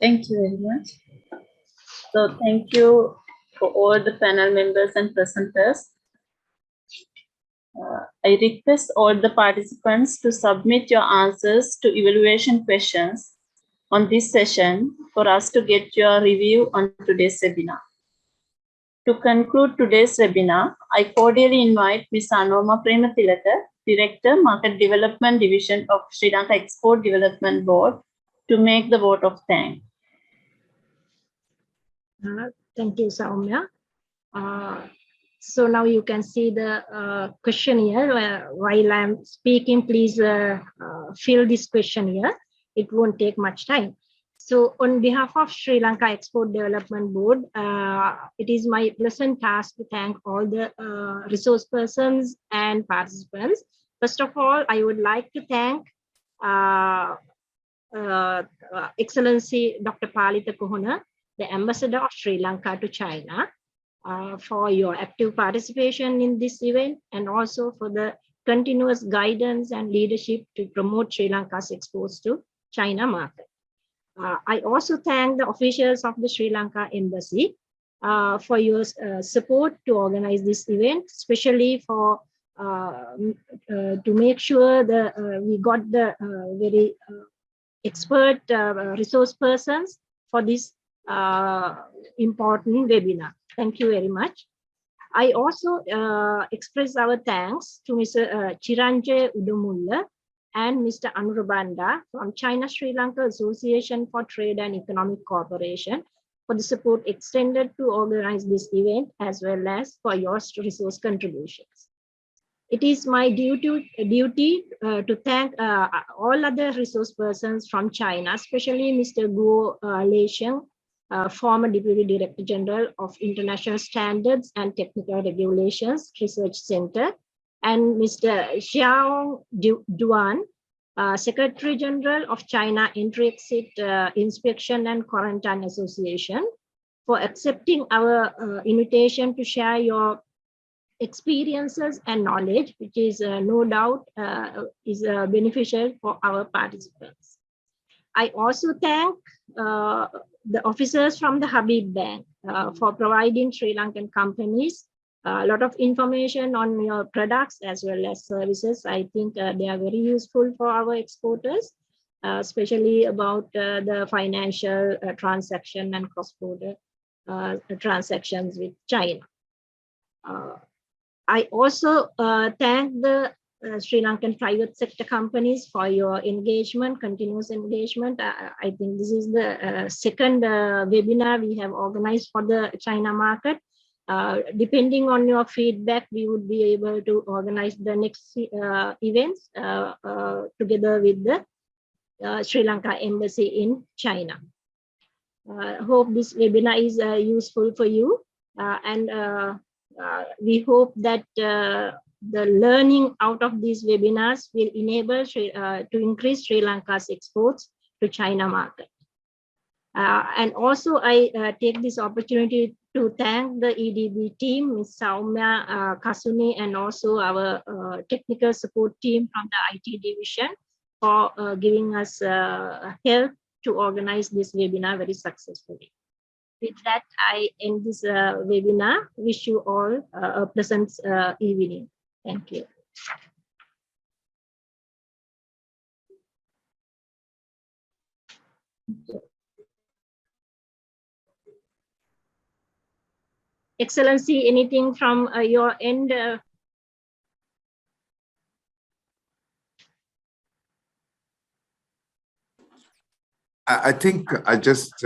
Thank you very much. So thank you for all the panel members and presenters. I request all the participants to submit your answers to evaluation questions on this session for us to get your review on today's webinar. To conclude today's webinar, I cordially invite Ms. Anoma Premathilaka, Director, Market Development Division of Sri Lanka Export Development Board, to make the vote of thanks. Thank you, Saumya. So now you can see the questionnaire. While I'm speaking, please fill this questionnaire. It won't take much time. So on behalf of Sri Lanka Export Development Board, it is my pleasant task to thank all the resource persons and participants. First of all, I would like to thank Excellency Dr. Palita Kohana, the Ambassador of Sri Lanka to China, for your active participation in this event, and also for the continuous guidance and leadership to promote Sri Lanka's exports to China market. I also thank the officials of the Sri Lanka Embassy for your support to organize this event, especially for to make sure that we got the very expert resource persons for this important webinar. Thank you very much. I also express our thanks to Mr. Chiranjaya Udumullage and Mr. Anurabanda from China Sri Lanka Association for Trade and Economic Cooperation for the support extended to organize this event, as well as for your resource contributions. It is my duty to thank all other resource persons from China, especially Mr. Guo Lisheng, former Deputy Director General of International Standards and Technical Regulations Research Center, and Mr. Xiao Duan, Secretary General of China Entry-Exit Inspection and Quarantine Association, for accepting our invitation to share your experiences and knowledge, which is no doubt is beneficial for our participants. I also thank the officers from the Habib Bank for providing Sri Lankan companies a lot of information on your products as well as services. I think they are very useful for our exporters, especially about the financial transaction and cross-border transactions with China. I also thank the Sri Lankan private sector companies for your engagement, continuous engagement. I think this is the second webinar we have organized for the China market. Depending on your feedback, we would be able to organize the next events together with the Sri Lanka Embassy in China. Hope this webinar is useful for you, and we hope that the learning out of these webinars will enable to increase Sri Lanka's exports to China market. And also I take this opportunity to thank the EDB team, Ms. Saumya Kasuni, and also our technical support team from the IT division for giving us help to organize this webinar very successfully. With that, I end this webinar. Wish you all a pleasant evening. Thank you. Excellency, anything from your end? I think I just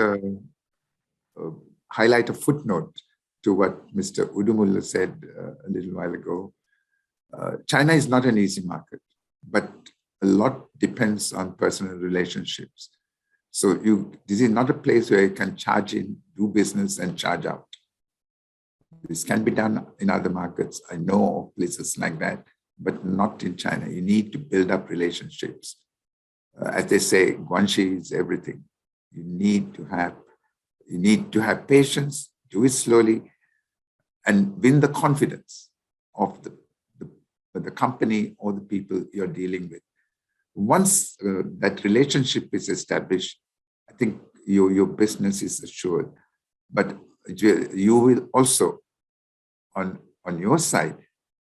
highlight a footnote to what Mr. Udumullage said a little while ago. China is not an easy market, but a lot depends on personal relationships. So this is not a place where you can charge in, do business, and charge out. This can be done in other markets. I know of places like that, but not in China. You need to build up relationships. As they say, guanxi is everything. You need to have patience, do it slowly, and win the confidence of the company or the people you're dealing with. once that relationship is established, I think your business is assured. But you will also, on your side,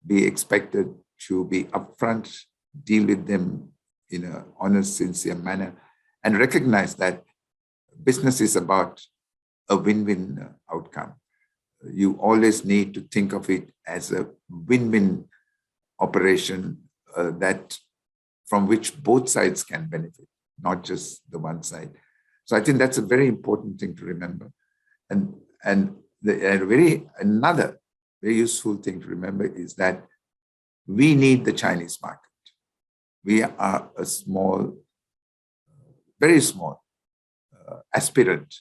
be expected to be upfront, deal with them in an honest, sincere manner, and recognize that business is about a win-win outcome. You always need to think of it as a win-win operation that from which both sides can benefit, not just the one side. So I think that's a very important thing to remember. And another very useful thing to remember is that we need the Chinese market. We are a small, very small aspirant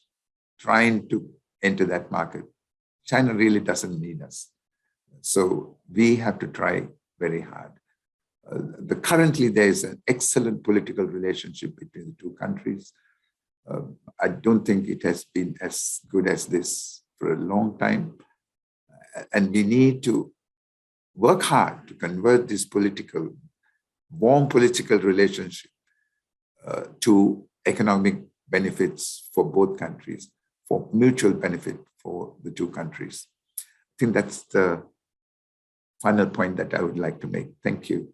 trying to enter that market. China really doesn't need us. So we have to try very hard. Currently, there is an excellent political relationship between the two countries. I don't think it has been as good as this for a long time. And we need to work hard to convert this warm political relationship to economic benefits for both countries, for mutual benefit for the two countries. I think that's the final point that I would like to make. Thank you.